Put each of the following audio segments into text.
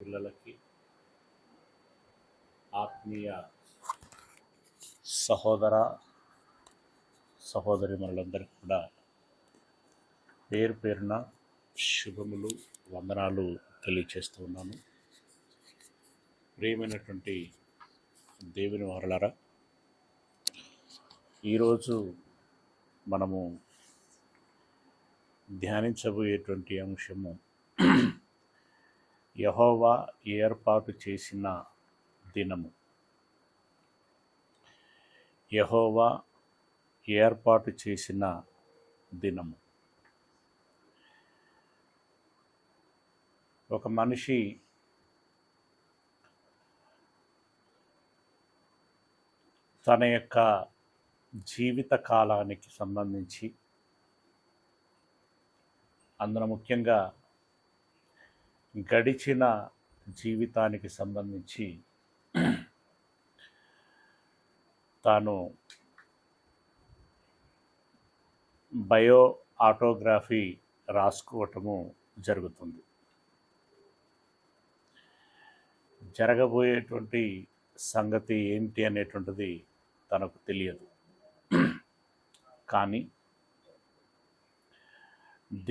పిల్లలకి ఆత్మీయ సహోదర సహోదరిమణులందరికీ కూడా పేరు పేరున శుభములు వందనాలు తెలియచేస్తూ ఉన్నాను. ప్రియమైనటువంటి దేవుని వారలారా, ఈరోజు మనము ధ్యానించబోయేటువంటి అంశము యెహోవా ఏర్పాటు చేసిన దినము. యెహోవా ఏర్పాటు చేసిన దినము. ఒక మనిషి తన యొక్క జీవిత కాలానికి సంబంధించి, అందులో ముఖ్యంగా గడిచిన జీవితానికి సంబంధించి తాను బయో ఆటోగ్రఫీ రాసుకోవటము జరుగుతుంది. జరగబోయేటువంటి సంగతి ఏంటి అనేటువంటిది తనకు తెలియదు. కానీ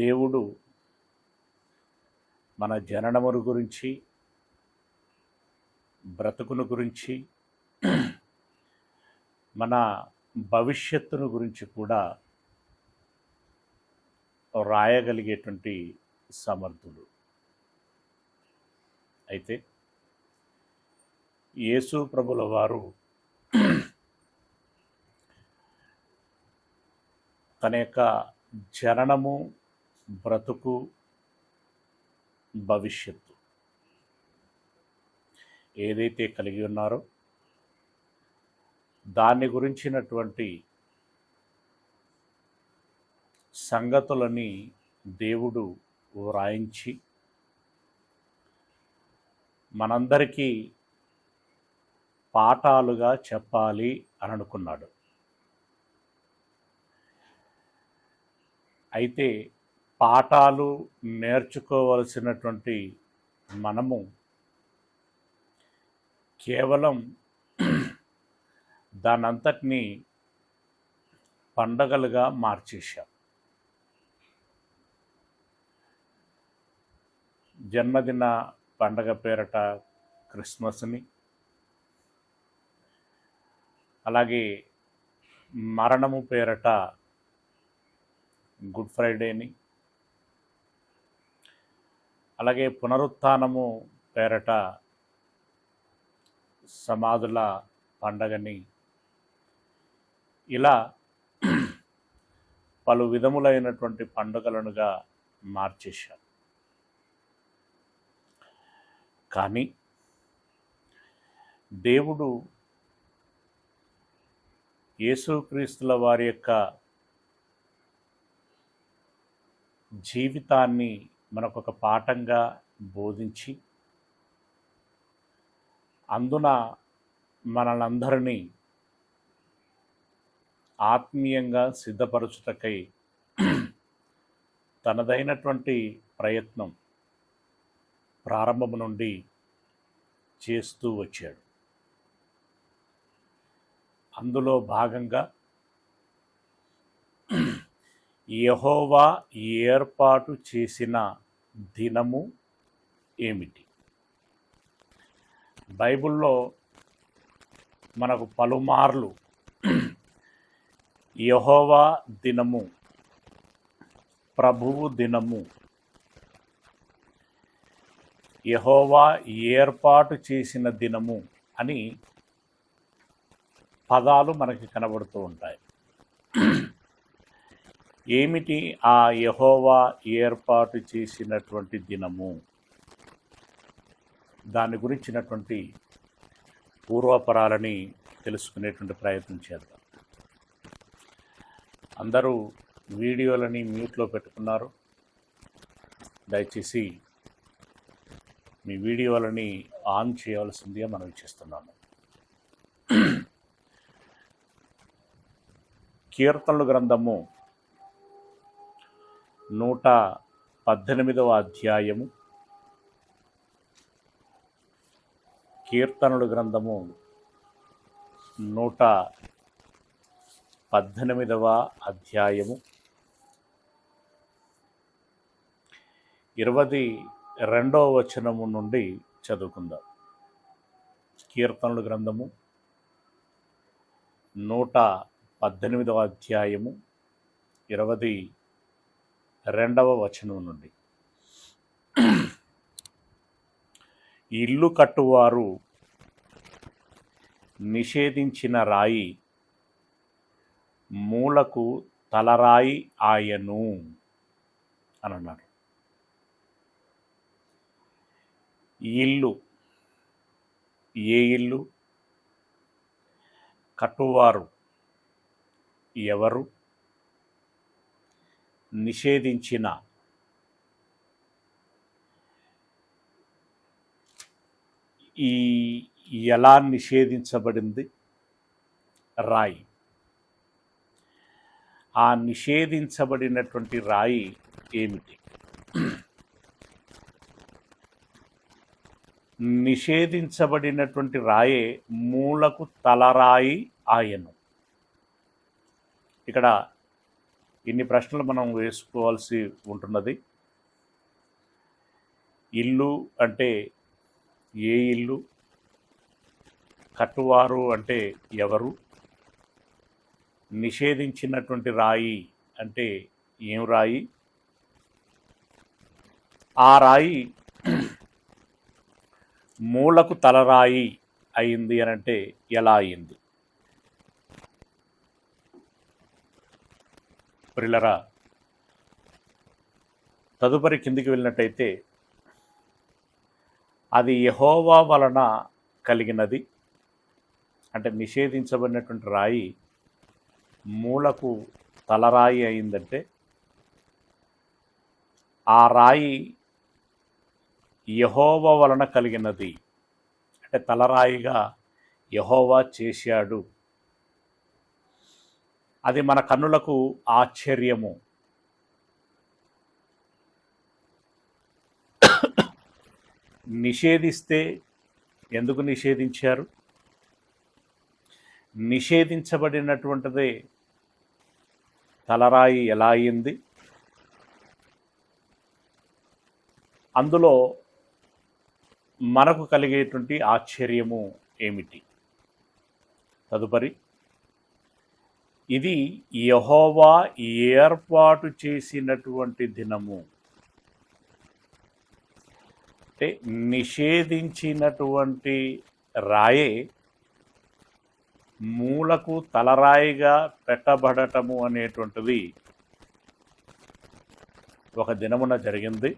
దేవుడు మన జననమును గురించి, బ్రతుకును గురించి, మన భవిష్యత్తును గురించి కూడా రాయగలిగేటువంటి సమర్థుడు. అయితే యేసు ప్రభుల వారు తన యొక్క జననము, బ్రతుకు, భవిష్యత్తు ఏదైతే కలిగి ఉన్నారో దాన్ని గురించినటువంటి సంగతులని దేవుడు వ్రాయించి మనందరికీ పాఠాలుగా చెప్పాలి అని అనుకున్నాడు. అయితే పాఠాలు నేర్చుకోవలసినటువంటి మనము కేవలం దానంతటినీ పండగలుగా మార్చేశాం. జన్మదిన పండగ పేరట క్రిస్మస్ని, అలాగే మరణము పేరట గుడ్ ఫ్రైడేని, అలాగే పునరుత్థానము పేరట సమాధుల పండగని, ఇలా పలు విధములైనటువంటి పండుగలనుగా మార్చేశారు. కానీ దేవుడు యేసుక్రీస్తుల వారి యొక్క జీవితాన్ని మనకొక పాఠంగా బోధించి, అందున మనలందరినీ ఆత్మీయంగా సిద్ధపరచుటకై తనదైనటువంటి ప్రయత్నం ప్రారంభము నుండి చేస్తూ వచ్చాడు. అందులో భాగంగా యెహోవా ఏర్పాటు చేసిన దినము ఏమిటి? బైబిల్లో మనకు పలుమార్లు యెహోవా దినము, ప్రభువు దినము, యెహోవా ఏర్పాటు చేసిన దినము అని పదాలు మనకి కనబడుతూ ఉంటాయి. ఏమిటి ఆ యెహోవా ఏర్పాటు చేసినటువంటి దినము? దాని గురించినటువంటి పూర్వపరాలని తెలుసుకునేటువంటి ప్రయత్నం చేద్దాం. అందరూ వీడియోలని మ్యూట్లో పెట్టుకున్నారు. దయచేసి మీ వీడియోలని ఆన్ చేయవలసిందిగా మనం చేస్తున్నాను. కీర్తనల గ్రంథము 118వ అధ్యాయము కీర్తనలు గ్రంథము 118వ అధ్యాయము 22వ వచనము నుండి చదువుకుందాం. కీర్తనలు గ్రంథము 118వ అధ్యాయము 22వ వచనం నుండి. ఇల్లు కట్టువారు నిషేధించిన రాయి మూలకు తలరాయి ఆయను అని అన్నారు. ఇల్లు ఏ ఇల్లు? కట్టువారు ఎవరు? నిషేధించిన ఎలా నిషేధించబడింది రాయి? ఆ నిషేధించబడినటువంటి రాయి ఏమిటి? నిషేధించబడినటువంటి రాయే మూలకు తలరాయి ఆయను. ఇక్కడ ఇన్ని ప్రశ్నలు మనం వేసుకోవాల్సి ఉంటున్నది. ఇల్లు అంటే ఏ ఇల్లు? కట్టువారు అంటే ఎవరు? నిషేధించినటువంటి రాయి అంటే ఏం రాయి? ఆ రాయి మూలకు తలరాయి అయింది అని అంటే ఎలా అయింది? ప్రియులరా, తదుపరి కిందికి వెళ్ళినట్టయితే అది యెహోవా వలన కలిగినది. అంటే నిషేధించబడినటువంటి రాయి మూలకు తలరాయి అయిందంటే ఆ రాయి యెహోవా వలన కలిగినది. అంటే తలరాయిగా యెహోవా చేశాడు. అది మన కన్నులకు ఆశ్చర్యము. నిషేధిస్తే ఎందుకు నిషేధించారు? నిషేధించబడినటువంటిదే తలరాయి ఎలా అయింది? అందులో మనకు కలిగేటువంటి ఆశ్చర్యము ఏమిటి? తదుపరి, ఇది యెహోవా ఏర్పాటు చేసినటువంటి దినము. అంటే నిషేధించినటువంటి రాయే మూలకు తలరాయిగా పెట్టబడటము అనేటువంటిది ఒక దినమున జరిగింది.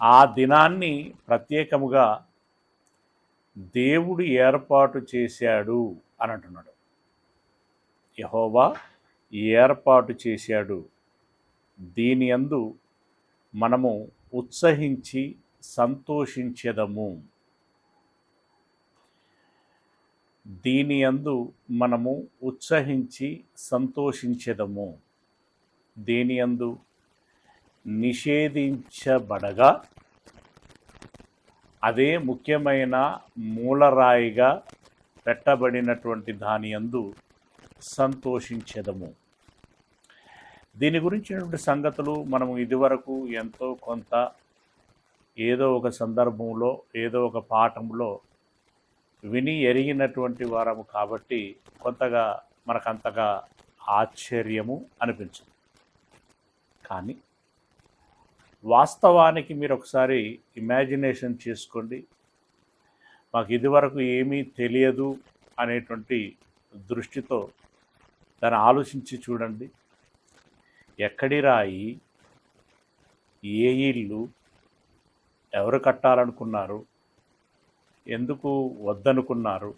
ఆ దినాన్ని ప్రత్యేకముగా దేవుడు ఏర్పాటు చేశాడు అని అంటున్నాడు. యెహోవా ఏర్పాటు చేశాడు. దీని యందు మనము ఉత్సహించి సంతోషించెదము. దీని యందు మనము ఉత్సహించి సంతోషించెదము. దేని యందు? నిషేధించబడగా అదే ముఖ్యమైన మూలరాయిగా పెట్టబడినటువంటి దాని యందు సంతోషించెదము. దీని గురించినటువంటి సంగతులు మనము ఇదివరకు ఎంతో కొంత ఏదో ఒక సందర్భంలో ఏదో ఒక పాఠంలో విని ఎరిగినటువంటి వారము కాబట్టి కొంతగా మనకంతగా ఆశ్చర్యము అనిపించదు. కానీ వాస్తవానికి మీరు ఒకసారి ఇమాజినేషన్ చేసుకోండి. మాకు ఇదివరకు ఏమీ తెలియదు అనేటువంటి దృష్టితో దాన్ని ఆలోచించి చూడండి. ఎక్కడి రాయి? ఏ ఇల్లు? ఎవరు కట్టాలనుకున్నారు? ఎందుకు వద్దనుకున్నారు?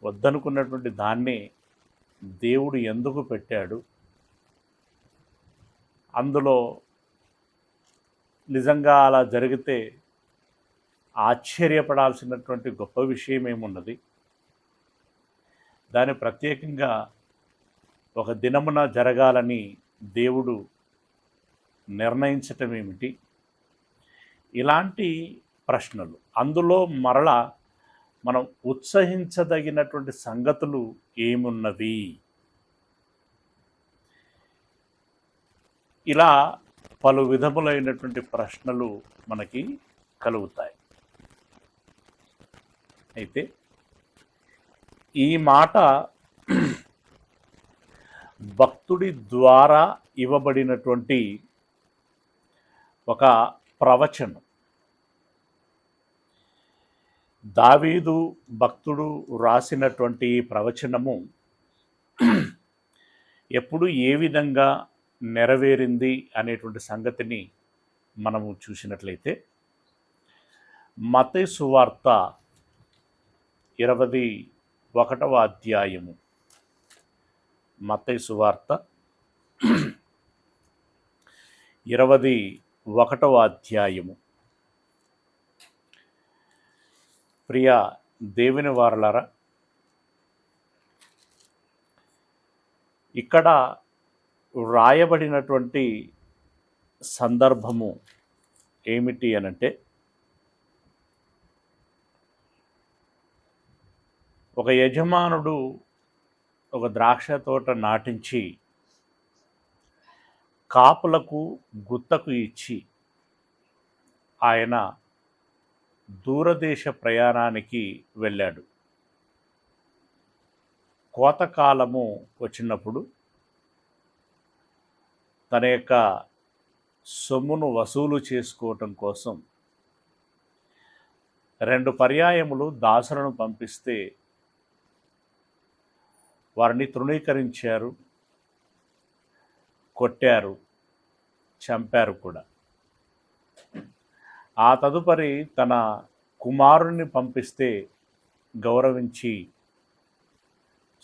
వద్దనుకున్నటువంటి దాన్నే దేవుడు ఎందుకు పెట్టాడు? అందులో నిజంగా అలా జరిగితే ఆశ్చర్యపడాల్సినటువంటి గొప్ప విషయం ఏమున్నది? దాన్ని ప్రత్యేకంగా ఒక దినమున జరగాలని దేవుడు నిర్ణయించటం ఏమిటి? ఇలాంటి ప్రశ్నలు. అందులో మరలా మనం ఉత్సహించదగినటువంటి సంగతులు ఏమున్నవి? ఇలా పలు విధములైనటువంటి ప్రశ్నలు మనకి కలుగుతాయి. అయితే ఈ మాట భక్తుడి ద్వారా ఇవ్వబడినటువంటి ఒక ప్రవచనం. దావీదు భక్తుడు రాసినటువంటి ప్రవచనము ఎప్పుడు ఏ విధంగా నెరవేరింది అనేటువంటి సంగతిని మనము చూసినట్లయితే, మత్తయి సువార్త 21వ అధ్యాయము, మత్తయి సువార్త 21వ అధ్యాయము. ప్రియ దేవుని వారలారా, ఇక్కడ వ్రాయబడినటువంటి సందర్భము ఏమిటి అనంటే, ఒక యజమానుడు ఒక ద్రాక్ష తోట నాటించి కాపులకు గుత్తకు ఇచ్చి ఆయన దూరదేశ ప్రయాణానికి వెళ్ళాడు. కోతకాలము వచ్చినప్పుడు తన యొక్క సొమ్మును వసూలు చేసుకోవటం కోసం 2 పర్యాయములు దాసులను పంపిస్తే వారిని తృణీకరించారు, కొట్టారు, చంపారు కూడా. ఆ తదుపరి తన కుమారుణ్ణి పంపిస్తే గౌరవించి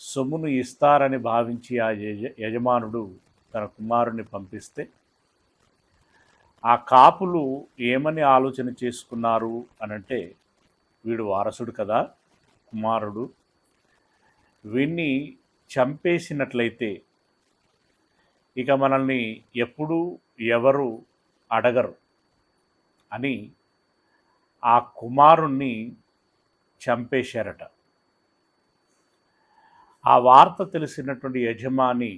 సొమ్మును ఇస్తారని భావించి ఆ యజమానుడు తన కుమారుణ్ణి పంపిస్తే, ఆ కాపులు ఏమని ఆలోచన చేసుకున్నారు అనంటే, వీడు వారసుడు కదా, కుమారుడు, వీణ్ణి చంపేసినట్లయితే ఇక మనల్ని ఎప్పుడూ ఎవరు అడగరు అని ఆ కుమారుణ్ణి చంపేశారట. ఆ వార్త తెలిసినటువంటి యజమాని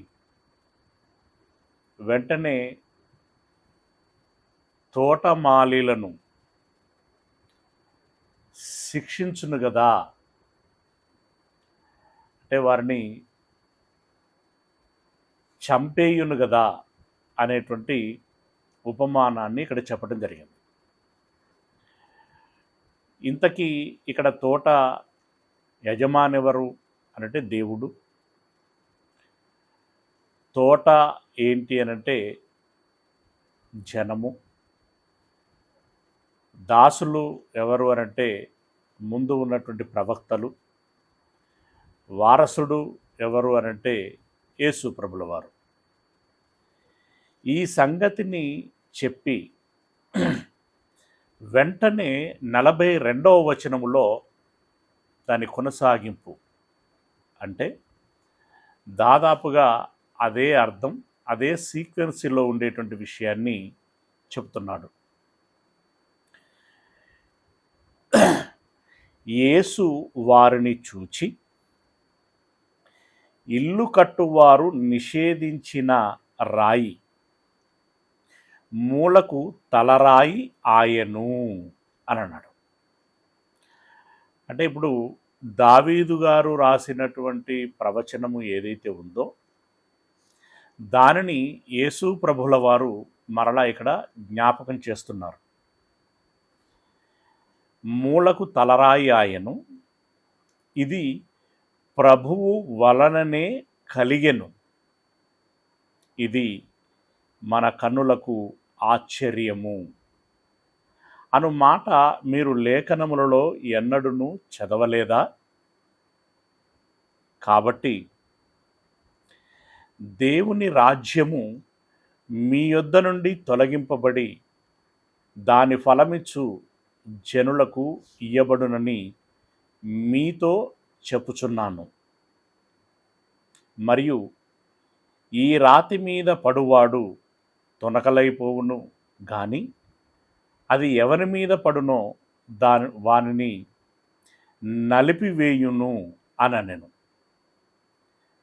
వెంటనే తోటమాలీలను శిక్షించును కదా, అంటే వారిని చంపేయును కదా అనేటువంటి ఉపమానాన్ని ఇక్కడ చెప్పడం జరిగింది. ఇంతకీ ఇక్కడ తోట యజమాని ఎవరు అనంటే దేవుడు. తోట ఏంటి అనంటే జనము. దాసులు ఎవరు అనంటే ముందు ఉన్నటువంటి ప్రవక్తలు. వారసుడు ఎవరు అనంటే యేసు ప్రభుల వారు. ఈ సంగతిని చెప్పి వెంటనే 42వ వచనములో దాని కొనసాగింపు, అంటే దాదాపుగా అదే అర్థం, అదే సీక్వెన్సీలో ఉండేటువంటి విషయాన్ని చెప్తున్నాడు. యేసు వారిని చూచి, ఇల్లు కట్టువారు నిషేధించిన రాయి మూలకు తలరాయి ఆయను అని అన్నాడు. అంటే ఇప్పుడు దావీదు గారు రాసినటువంటి ప్రవచనము ఏదైతే ఉందో దానిని యేసు ప్రభుల వారు మరలా ఇక్కడ జ్ఞాపకం చేస్తున్నారు. మూలకు తలరాయి ఆయను, ఇది ప్రభువు వలననే కలిగెను, ఇది మన కన్నులకు ఆశ్చర్యము అను మాట మీరు లేఖనములలో ఎన్నడూను చదవలేదా? కాబట్టి దేవుని రాజ్యము మీ యొద్ద నుండి తొలగింపబడి దాని ఫలమిచ్చు జనులకు ఇయ్యబడునని మీతో చెప్పుచున్నాను. మరియు ఈ రాతి మీద పడువాడు తొనకలైపోవును, గాని అది ఎవరి మీద పడునో వానిని నలిపివేయును అనెను.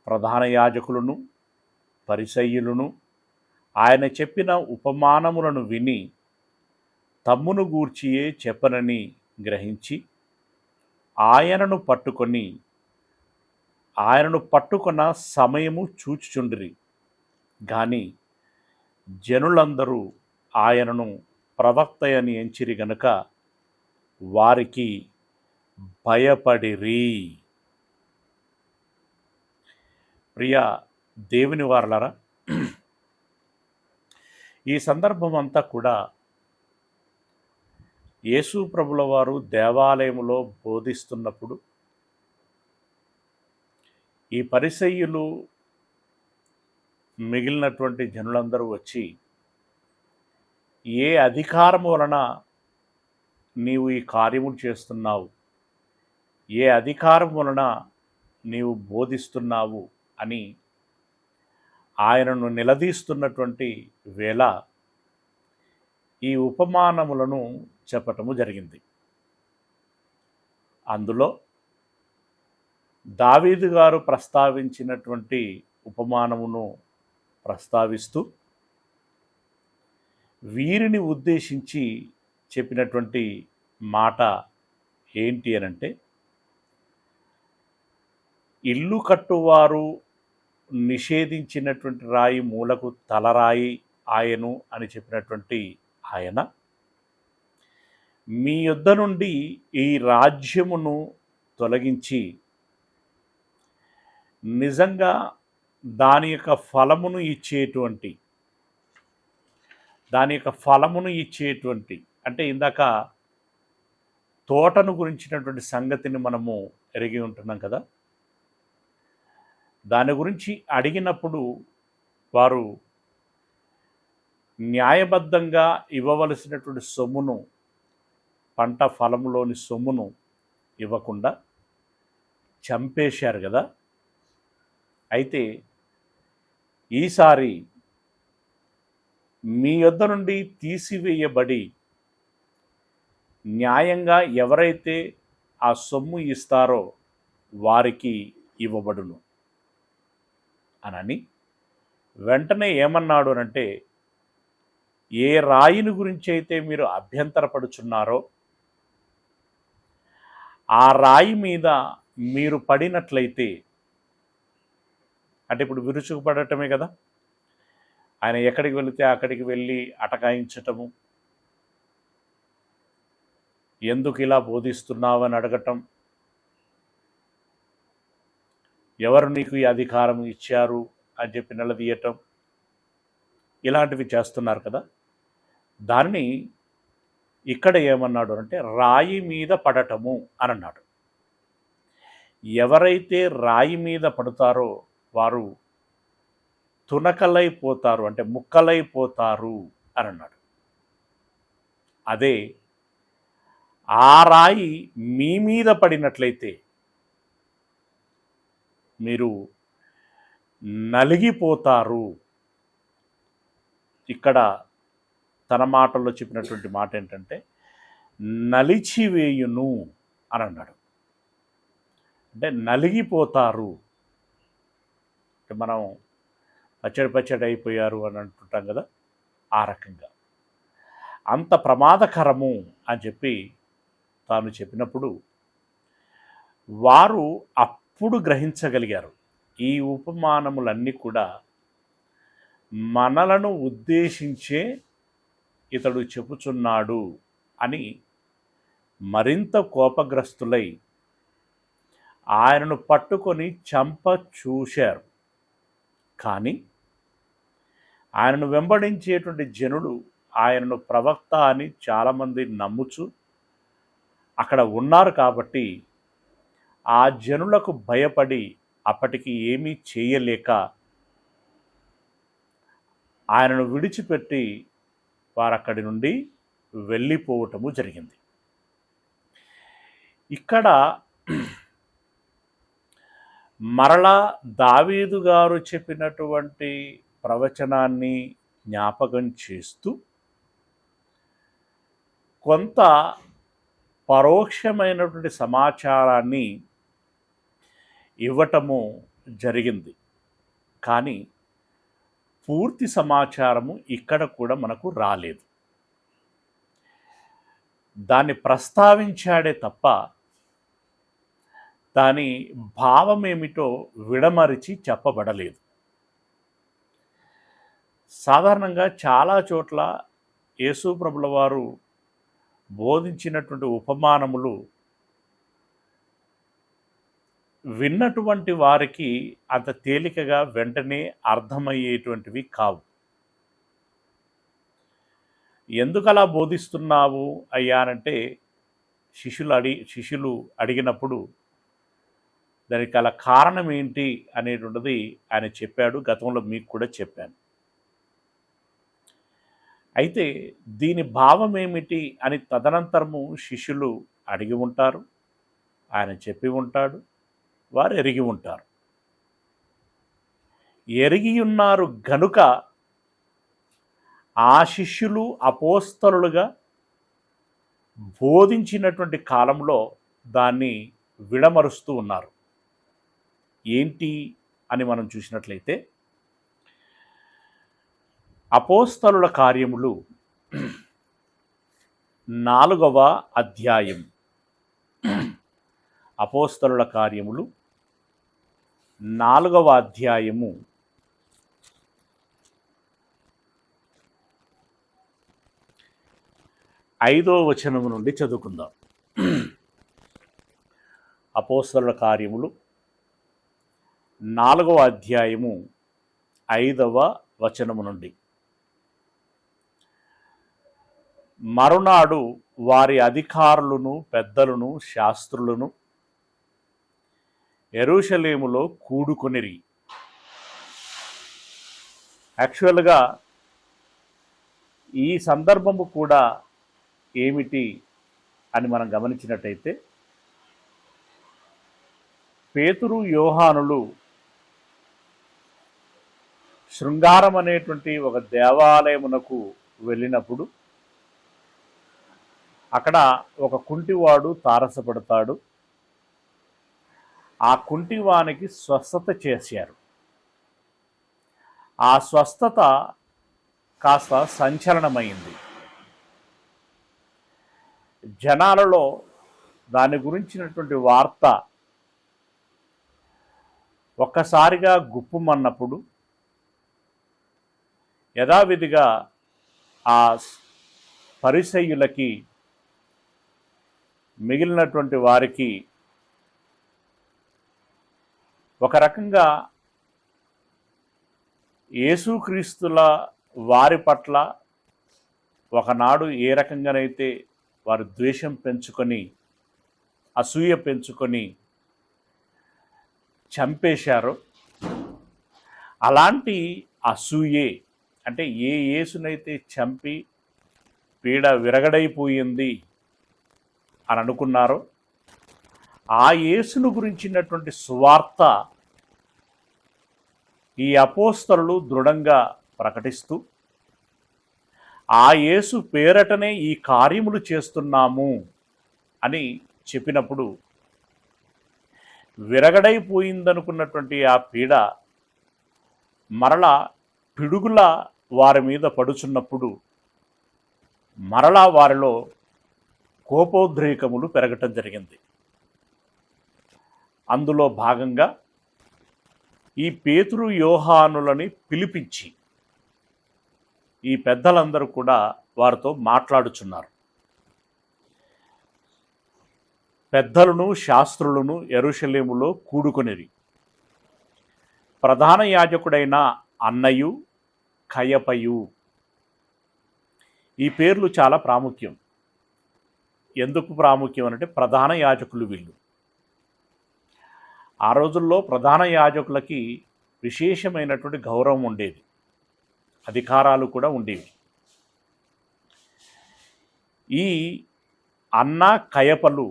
ప్రధాన యాజకులను పరిసయ్యులను ఆయన చెప్పిన ఉపమానములను విని తమ్మును గూర్చియే చెప్పనని గ్రహించి ఆయనను పట్టుకొన్న సమయము చూచుచుండిరి. గాని జనులందరూ ఆయనను ప్రవక్తయని ఎంచిరి గనుక వారికి భయపడిరి. ప్రియ దేవుని వారలారా, ఈ సందర్భం అంతా కూడా యేసు ప్రభుల వారు దేవాలయములో బోధిస్తున్నప్పుడు ఈ పరిసయ్యులు మిగిలినటువంటి జనులందరూ వచ్చి, ఏ అధికారం వలన నీవు ఈ కార్యములు చేస్తున్నావు, ఏ అధికారం వలన నీవు బోధిస్తున్నావు అని ఆయనను నిలదీస్తున్నటువంటి వేళ ఈ ఉపమానములను చెప్పటము జరిగింది. అందులో దావీదు గారు ప్రస్తావించినటువంటి ఉపమానమును ప్రస్తావిస్తూ వీరిని ఉద్దేశించి చెప్పినటువంటి మాట ఏంటి అనంటే, ఇల్లు కట్టువారు నిషేధించినటువంటి రాయి మూలకు తలరాయి ఆయను అని చెప్పినటువంటి ఆయన, మీ యొద్ద నుండి ఈ రాజ్యమును తొలగించి నిజంగా దాని యొక్క ఫలమును ఇచ్చేటువంటి అంటే ఇందాక తోటను గురించినటువంటి సంగతిని మనము ఎరిగి ఉంటున్నాం కదా. దాని గురించి అడిగినప్పుడు వారు న్యాయబద్ధంగా ఇవ్వవలసినటువంటి సొమ్మును, పంట ఫలములోని సొమ్మును ఇవ్వకుండా చంపేశారు కదా. అయితే ఈసారి మీ యొద్ద నుండి తీసివేయబడి న్యాయంగా ఎవరైతే ఆ సొమ్ము ఇస్తారో వారికి ఇవ్వబడును అనని వెంటనే ఏమన్నాడు అనంటే, ఏ రాయిని గురించి అయితే మీరు అభ్యంతరపడుచున్నారో ఆ రాయి మీద మీరు పడినట్లయితే, అంటే ఇప్పుడు విరుచుకుపడటమే కదా, ఆయన ఎక్కడికి వెళితే అక్కడికి వెళ్ళి అటకాయించటము, ఎందుకు ఇలా బోధిస్తున్నావు అని అడగటం, ఎవరు నీకు ఈ అధికారం ఇచ్చారు అని చెప్పి నిలదీయటం, ఇలాంటివి చేస్తున్నారు కదా. దాన్ని ఇక్కడ ఏమన్నాడు అంటే రాయి మీద పడటము అని అన్నాడు. ఎవరైతే రాయి మీద పడతారో వారు తునకలైపోతారు, అంటే ముక్కలైపోతారు అని అన్నాడు. అదే ఆ రాయి మీ మీద పడినట్లయితే మీరు నలిగిపోతారు. ఇక్కడ తన మాటల్లో చెప్పినటువంటి మాట ఏంటంటే నలిచివేయును అని అన్నాడు. అంటే నలిగిపోతారు, అంటే మనం పచ్చడి అయిపోయారు అని అంటుంటాం కదా, ఆ రకంగా అంత ప్రమాదకరము అని చెప్పి తాను చెప్పినప్పుడు వారు అప్పుడు గ్రహించగలిగారు, ఈ ఉపమానములన్నీ కూడా మనలను ఉద్దేశించే ఇతడు చెప్పుచున్నాడు అని మరింత కోపగ్రస్తులై ఆయనను పట్టుకొని చంప చూశారు. కానీ ఆయనను వెంబడించేటువంటి జనులు ఆయనను ప్రవక్త అని చాలామంది నమ్ముచు అక్కడ ఉన్నారు కాబట్టి ఆ జనులకు భయపడి అప్పటికి ఏమీ చేయలేక ఆయనను విడిచిపెట్టి వారక్కడి నుండి వెళ్ళిపోవటము జరిగింది. ఇక్కడ మరలా దావీదు గారు చెప్పినటువంటి ప్రవచనాన్ని జ్ఞాపకం చేస్తూ కొంత పరోక్షమైనటువంటి సమాచారాన్ని ఇవ్వటము జరిగింది. కానీ పూర్తి సమాచారము ఇక్కడ కూడా మనకు రాలేదు. దాన్ని ప్రస్తావించాడే తప్ప దాని భావమేమిటో విడమరిచి చెప్పబడలేదు. సాధారణంగా చాలా చోట్ల యేసు ప్రభుల వారు బోధించినటువంటి ఉపమానములు విన్నటువంటి వారికి అంత తేలికగా వెంటనే అర్థమయ్యేటువంటివి కావు. ఎందుకలా బోధిస్తున్నావు అయ్యానంటే శిష్యులు అడిగినప్పుడు దానికి గల కారణం ఏంటి అనేటువంటిది ఆయన చెప్పాడు. గతంలో మీకు కూడా చెప్పాను. అయితే దీని భావం ఏమిటి అని తదనంతరము శిష్యులు అడిగి ఉంటారు, ఆయన చెప్పి ఉంటాడు, వారు ఎరిగి ఉంటారు. ఎరిగి ఉన్నారు గనుక ఆ శిష్యులు అపోస్తలులుగా బోధించినటువంటి కాలంలో దాన్ని విడమరుస్తూ ఉన్నారు. ఏంటి అని మనం చూసినట్లయితే అపోస్తలుల కార్యములు 4వ అధ్యాయం. అపోస్తలుల కార్యములు 4వ అధ్యాయము 5వ వచనము నుండి చదువుకుందాం. అపోస్తలుల కార్యములు 4వ అధ్యాయము 5వ వచనము నుండి. మరునాడు వారి అధికారులను, పెద్దలను, శాస్త్రులను యెరూషలేములో కూడుకొనిరి. యాక్చువల్గా ఈ సందర్భము కూడా ఏమిటి అని మనం గమనించినట్టయితే పేతురు, యోహానులు శృంగారం అనేటువంటి ఒక దేవాలయమునకు వెళ్ళినప్పుడు అక్కడ ఒక కుంటివాడు తారసపడతాడు. ఆ కుంటివానికి స్వస్థత చేశారు. ఆ స్వస్థత కాస్త సంచలనమైంది. జనాలలో దాని గురించినటువంటి వార్త ఒక్కసారిగా గుప్పుమన్నప్పుడు యథావిధిగా ఆ పరిసయ్యులకి, మిగిలినటువంటి వారికి ఒక రకంగా యేసుక్రీస్తుల వారి పట్ల ఒకనాడు ఏ రకంగానైతే వారు ద్వేషం పెంచుకొని, అసూయ పెంచుకొని చంపేశారో అలాంటి అసూయే, అంటే ఏ యేసునైతే చంపి పీడ విరగడైపోయింది అని అనుకున్నారో ఆ యేసును గురించినటువంటి సువార్త ఈ అపోస్తలులు దృఢంగా ప్రకటిస్తూ ఆ యేసు పేరటనే ఈ కార్యములు చేస్తున్నాము అని చెప్పినప్పుడు విరగడైపోయిందనుకున్నటువంటి ఆ పీడ మరలా పిడుగుల వారి మీద పడుచున్నప్పుడు మరలా వారిలో కోపోద్రేకములు పెరగటం జరిగింది. అందులో భాగంగా ఈ పేతురు, యోహానులని పిలిపించి ఈ పెద్దలందరూ కూడా వారితో మాట్లాడుచున్నారు. పెద్దలను, శాస్త్రులను యెరూషలేములో కూడుకొనిరి. ప్రధాన యాజకుడైన అన్నయు, కయపయు. ఈ పేర్లు చాలా ప్రాముఖ్యం. ఎందుకు ప్రాముఖ్యం అంటే ప్రధాన యాజకులు వీళ్ళు. ఆ రోజుల్లో ప్రధాన యాజకులకి విశేషమైనటువంటి గౌరవం ఉండేది, అధికారాలు కూడా ఉండేవి. ఈ అన్న, కయపలు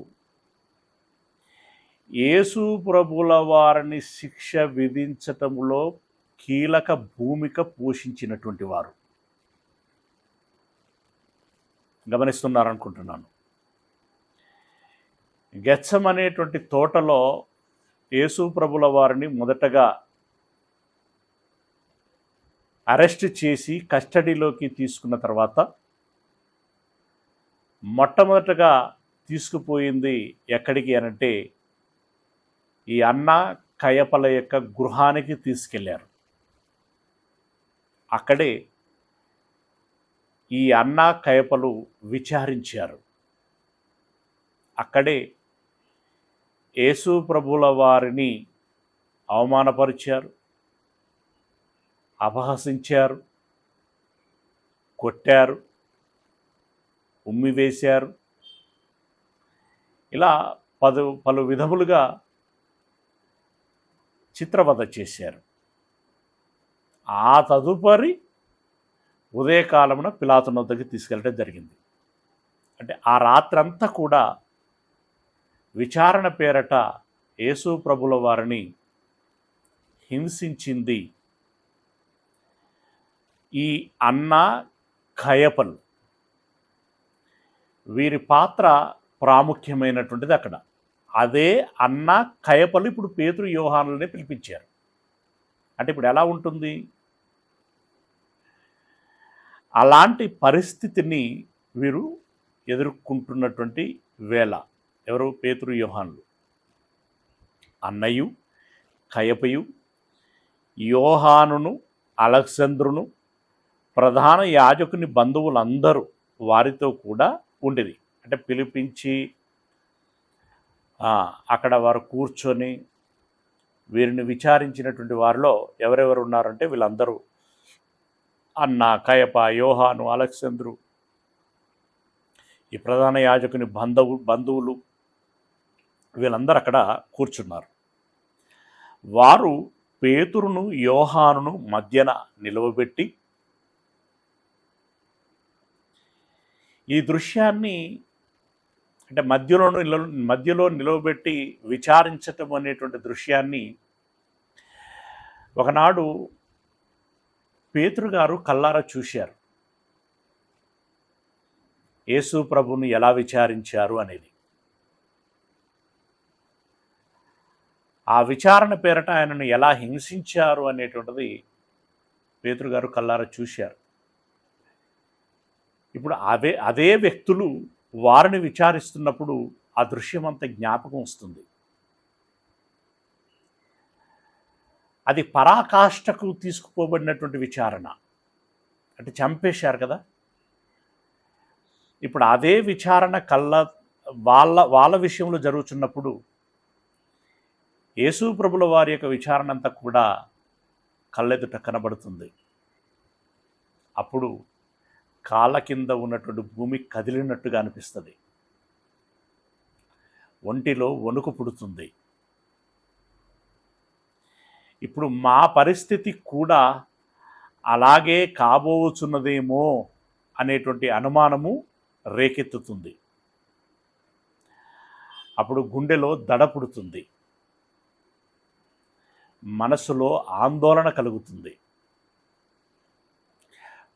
యేసు ప్రభుల వారిని శిక్ష విధించటంలో కీలక భూమిక పోషించినటువంటి వారు. గమనిస్తున్నారనుకుంటున్నాను. గెత్సెమనేటువంటి తోటలో యేసు ప్రభుల వారిని మొదటగా అరెస్ట్ చేసి కస్టడీలోకి తీసుకున్న తర్వాత మొట్టమొదటగా తీసుకుపోయింది ఎక్కడికి అనంటే ఈ అన్న కయపల యొక్క గృహానికి తీసుకెళ్లారు. అక్కడే ఈ అన్న కయపలు విచారించారు. అక్కడే యేసు ప్రభుల వారిని అవమానపరిచారు, అపహసించారు, కొట్టారు, ఉమ్మివేశారు. ఇలా పలు విధములుగా చిత్రవధ చేశారు. ఆ తదుపరి ఉదయకాలమున పిలాతు వద్దకు తీసుకెళ్ళడం జరిగింది. అంటే ఆ రాత్రంతా కూడా విచారణ పేరట యేసు ప్రభుల వారిని హింసించింది ఈ అన్న కయపలు. వీరి పాత్ర ప్రాముఖ్యమైనటువంటిది అక్కడ. అదే అన్న కయపలు ఇప్పుడు పేతురు యోహానులనే పిలిపించారు. అంటే ఇప్పుడు ఎలా ఉంటుంది? అలాంటి పరిస్థితిని వీరు ఎదుర్కొంటున్నటువంటి వేళ ఎవరు? పేతురు యోహానులు. అన్నయు కయపయు యోహానును అలెగ్జంద్రును ప్రధాన యాజకుని బంధువులందరూ వారితో కూడా ఉండేది. అంటే పిలిపించి అక్కడ వారు కూర్చొని వీరిని విచారించినటువంటి వారిలో ఎవరెవరు ఉన్నారంటే వీళ్ళందరూ అన్న కయప యోహాను అలెగ్జంద్రు, ఈ ప్రధాన యాజకుని బంధువులు వీళ్ళందరూ అక్కడ కూర్చున్నారు. వారు పేతురును యోహానును మధ్యన నిలవబెట్టి ఈ దృశ్యాన్ని అంటే మధ్యలో నిలవబెట్టి విచారించటం అనేటువంటి దృశ్యాన్ని ఒకనాడు పేతురు గారు కల్లారా చూశారు. యేసు ప్రభుని ఎలా విచారించారు అనేది. ఆ విచారణ పేరట ఆయనను ఎలా హింసించారు అనేటువంటిది పేతురు గారు కల్లారా చూశారు. ఇప్పుడు అదే వ్యక్తులు వారిని విచారిస్తున్నప్పుడు ఆ దృశ్యం అంత జ్ఞాపకం వస్తుంది. అది పరాకాష్ఠకు తీసుకుపోబడినటువంటి విచారణ. అంటే చంపేశారు కదా. ఇప్పుడు అదే విచారణ వాళ్ళ విషయంలో జరుగుతున్నప్పుడు యేసు ప్రభుల వారి యొక్క విచారణ అంతా కూడా కళ్ళెదుట కనబడుతుంది. అప్పుడు కాళ్ళ కింద ఉన్నటువంటి భూమి కదిలినట్టుగా అనిపిస్తుంది. ఒంటిలో వణుకు పుడుతుంది. ఇప్పుడు మా పరిస్థితి కూడా అలాగే కాబోచున్నదేమో అనేటువంటి అనుమానము రేకెత్తుతుంది. అప్పుడు గుండెలో దడ పుడుతుంది, మనసులో ఆందోళన కలుగుతుంది.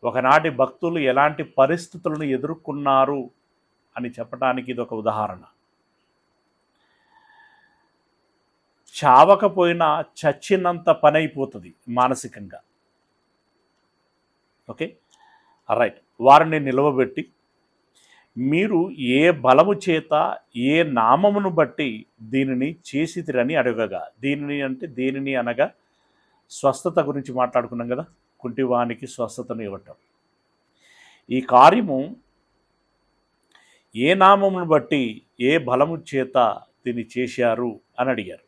ఒకనాటి భక్తులు ఎలాంటి పరిస్థితులను ఎదుర్కొన్నారు అని చెప్పడానికి ఇది ఒక ఉదాహరణ. చావకపోయినా చచ్చినంత పని అయిపోతుంది మానసికంగా. Okay, right. వారిని నిలవబెట్టి మీరు ఏ బలము చేత ఏ నామమును బట్టి దీనిని చేసితిరని అడగగా, దేనిని అనగా స్వస్థత గురించి మాట్లాడుకున్నాం కదా. కుంటివానికి స్వస్థతను ఇవ్వటం. ఈ కార్యము ఏ నామమును బట్టి ఏ బలము చేత దీన్ని చేశారు అని అడిగారు.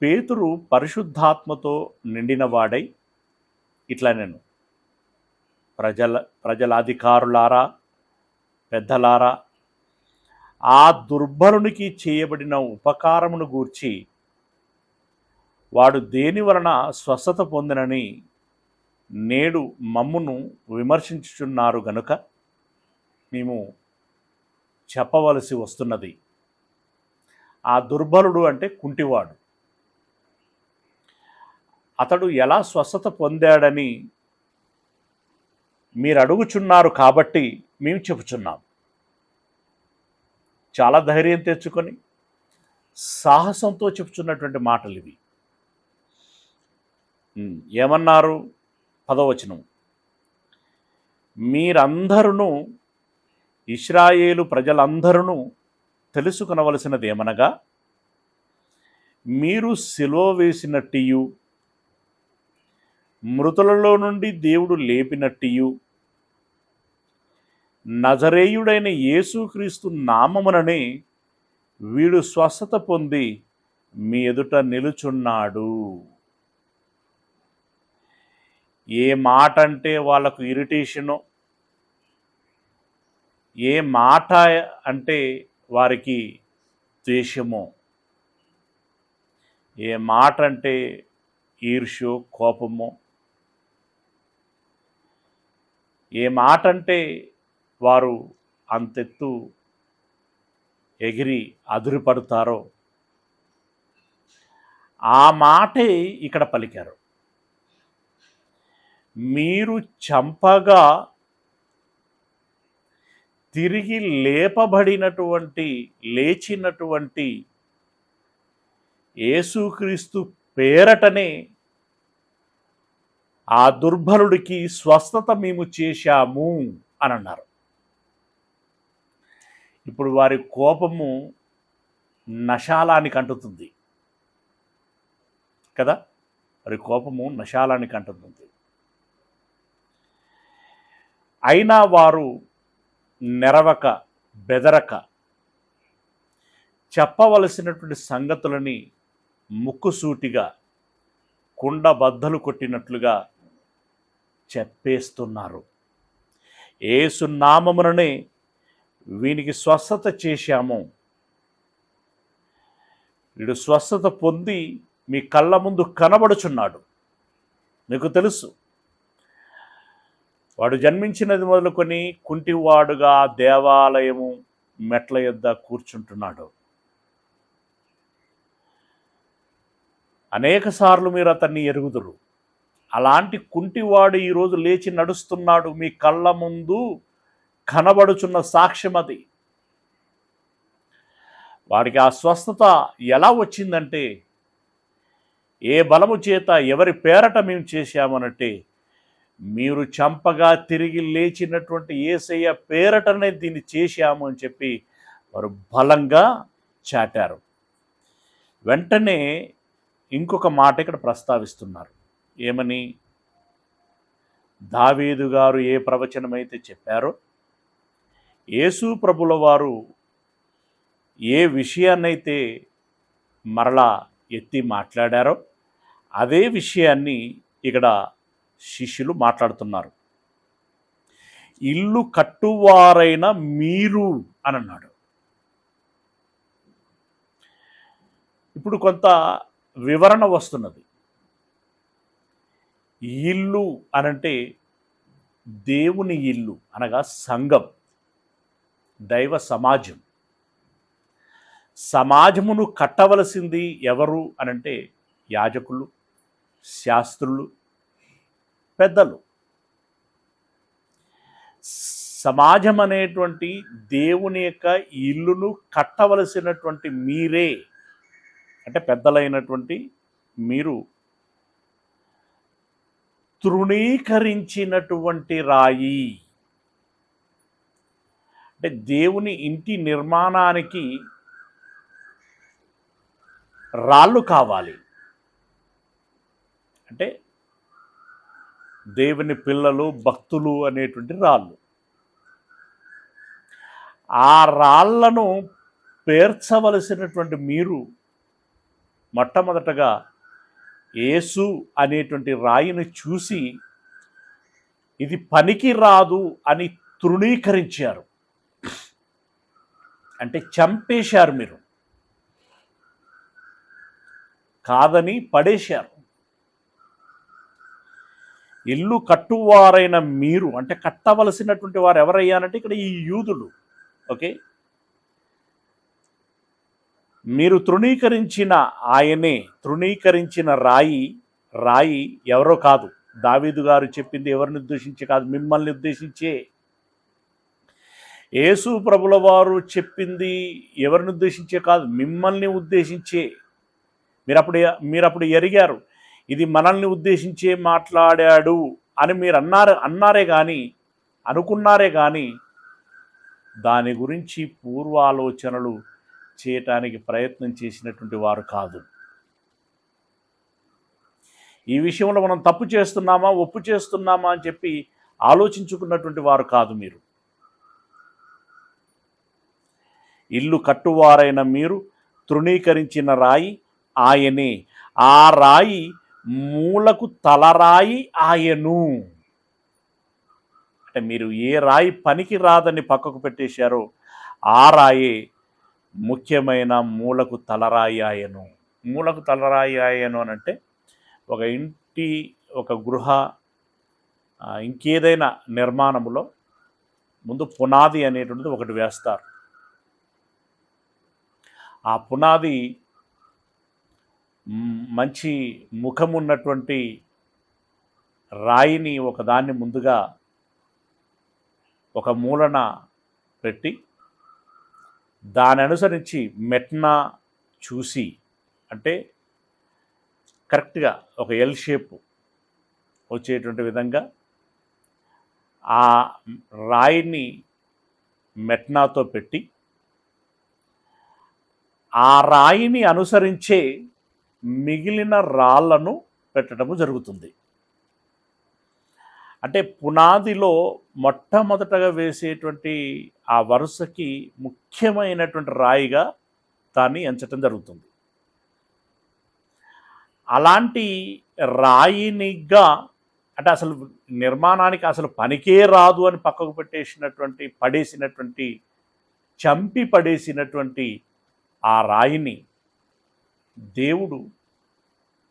పేతురు పరిశుద్ధాత్మతో నిండినవాడై ఇట్లా, నేను ప్రజల అధికారులారా, పెద్దలారా, ఆ దుర్బలునికి చేయబడిన ఉపకారమును గూర్చి వాడు దేని వలన స్వస్థత పొందినని నేడు మమ్మును విమర్శించుచున్నారు గనుక మేము చెప్పవలసి వస్తున్నది. ఆ దుర్బలుడు అంటే కుంటివాడు. అతడు ఎలా స్వస్థత పొందాడని మీరు అడుగుచున్నారు కాబట్టి మేము చెప్పుచున్నాం. చాలా ధైర్యం తెచ్చుకొని సాహసంతో చెప్తున్నటువంటి మాటలు ఇవి. ఏమన్నారు? 10వ వచనం, మీరందరూ ఇశ్రాయేలు ప్రజలందరూ తెలుసుకొనవలసినది ఏమనగా, మీరు సిలువ వేసినట్టియు మృతులలో నుండి దేవుడు లేపినట్టియు నజరేయుడైన యేసుక్రీస్తు నామముననే వీడు స్వస్థత పొంది మీ ఎదుట నిలుచున్నాడు. ఏ మాట అంటే వాళ్ళకు ఇరిటేషను, ఏ మాట అంటే వారికి ద్వేషమో, ఏ మాట అంటే ఈర్ష్యో కోపమో, ఏ మాట అంటే వారు అంతెత్తు ఎగిరి అదురుపడతారో ఆ మాటే ఇక్కడ పలికారు. మీరు చంపగా తిరిగి లేచినటువంటి యేసుక్రీస్తు పేరటనే ఆ దుర్బలుడికి స్వస్థత మేము చేశాము అని అన్నారు. ఇప్పుడు వారి కోపము నశాలానికి అంటుతుంది కదా, వారి కోపము నశాలానికి అంటుతుంది. అయినా వారు నెరవక బెదరక చెప్పవలసినటువంటి సంగతులని ముక్కుసూటిగా కుండ బద్దలు కొట్టినట్లుగా చెప్పేస్తున్నారు. యేసు నామముననే వీనికి స్వస్థత చేశాము, వీడు స్వస్థత పొంది మీ కళ్ళ ముందు కనబడుచున్నాడు. మీకు తెలుసు, వాడు జన్మించినది మొదలుకొని కుంటివాడుగా దేవాలయము మెట్ల యొద్ద కూర్చుంటున్నాడు. అనేక సార్లు మీరు అతన్ని ఎరుగుదురు. అలాంటి కుంటివాడు ఈరోజు లేచి నడుస్తున్నాడు, మీ కళ్ళ ముందు కనబడుచున్న సాక్ష్యం అది. వాడికి ఆ స్వస్థత ఎలా వచ్చిందంటే, ఏ బలము చేత ఎవరి పేరట మేము చేశామనంటే, మీరు చంపగా తిరిగి లేచినటువంటి యేసయ్య పేరటనే దీన్ని చేశాము అని చెప్పి వారు బలంగా చాటారు. వెంటనే ఇంకొక మాట ఇక్కడ ప్రస్తావిస్తున్నారు. ఏమని? దావీదు గారు ఏ ప్రవచనమైతే చెప్పారో, యేసు ప్రభుల వారు ఏ విషయాన్నైతే మరలా ఎత్తి మాట్లాడారో అదే విషయాన్ని ఇక్కడ శిష్యులు మాట్లాడుతున్నారు. ఇల్లు కట్టువారైన మీరు అని అన్నాడు. ఇప్పుడు కొంత వివరణ వస్తున్నది. ఇల్లు అనంటే దేవుని ఇల్లు అనగా సంఘం, దైవ సమాజం. సమాజమును కట్టవలసింది ఎవరు అనంటే యాజకులు, శాస్త్రులు, పెద్దలు. సమాజం అనేటువంటి దేవుని యొక్క ఇల్లును కట్టవలసినటువంటి మీరే, అంటే పెద్దలైనటువంటి మీరు తృణీకరించినటువంటి రాయి. అంటే దేవుని ఇంటి నిర్మాణానికి రాళ్ళు కావాలి. అంటే దేవుని పిల్లలు, భక్తులు అనేటువంటి రాళ్ళు. ఆ రాళ్లను పేర్చవలసినటువంటి మీరు మొట్టమొదటగా యేసు అనేటువంటి రాయిని చూసి ఇది పనికి రాదు అని తృణీకరించారు. అంటే చంపేశారు, మీరు కాదని పడేశారు. ఇల్లు కట్టువారైన మీరు అంటే కట్టవలసినటువంటి వారు ఎవరయ్యానంటే ఇక్కడ ఈ యూదులు. ఓకే, మీరు తృణీకరించిన ఆయనే, తృణీకరించిన రాయి ఎవరో కాదు. దావీదు గారు చెప్పింది ఎవరిని ఉద్దేశించి కాదు, మిమ్మల్ని ఉద్దేశించే. యేసు ప్రభుల వారు చెప్పింది ఎవరిని ఉద్దేశించే కాదు, మిమ్మల్ని ఉద్దేశించే. మీరప్పుడు ఎరిగారు ఇది మనల్ని ఉద్దేశించే మాట్లాడాడు అని మీరు అన్నారే కానీ, అనుకున్నారే కానీ దాని గురించి పూర్వాలోచనలు చేయటానికి ప్రయత్నం చేసినటువంటి వారు కాదు. ఈ విషయంలో మనం తప్పు చేస్తున్నామా, ఒప్పు చేస్తున్నామా అని చెప్పి ఆలోచించుకున్నటువంటి వారు కాదు మీరు. ఇల్లు కట్టువారైన మీరు తృణీకరించిన రాయి ఆయనే, ఆ రాయి మూలకు తలరాయి ఆయను. అంటే మీరు ఏ రాయి పనికి రాదని పక్కకు పెట్టేశారో ఆ రాయే ముఖ్యమైన మూలకు తలరాయి ఆయను. మూలకు తలరాయి ఆయను అని అంటే ఒక ఇంటి, ఒక గృహ, ఇంకేదైనా నిర్మాణములో ముందు పునాది అనేటువంటిది ఒకటి వేస్తారు. ఆ పునాది మంచి ముఖం ఉన్నటువంటి రాయిని ఒకదాన్ని ముందుగా ఒక మూలన పెట్టి దాని అనుసరించి మెట్న చూసి, అంటే కరెక్ట్గా ఒక ఎల్ షేప్ వచ్చేటువంటి విధంగా ఆ రాయిని మెట్నాతో పెట్టి ఆ రాయిని అనుసరించే మిగిలిన రాళ్లను పెట్టడము జరుగుతుంది. అంటే పునాదిలో మొట్టమొదటగా వేసేటువంటి ఆ వరుసకి ముఖ్యమైనటువంటి రాయిగా దాన్ని ఎంచటం జరుగుతుంది. అలాంటి రాయినిగా, అంటే అసలు నిర్మాణానికి అసలు పనికే రాదు అని పక్కకు పడేసినటువంటి చంపి పడేసినటువంటి ఆ రాయిని దేవుడు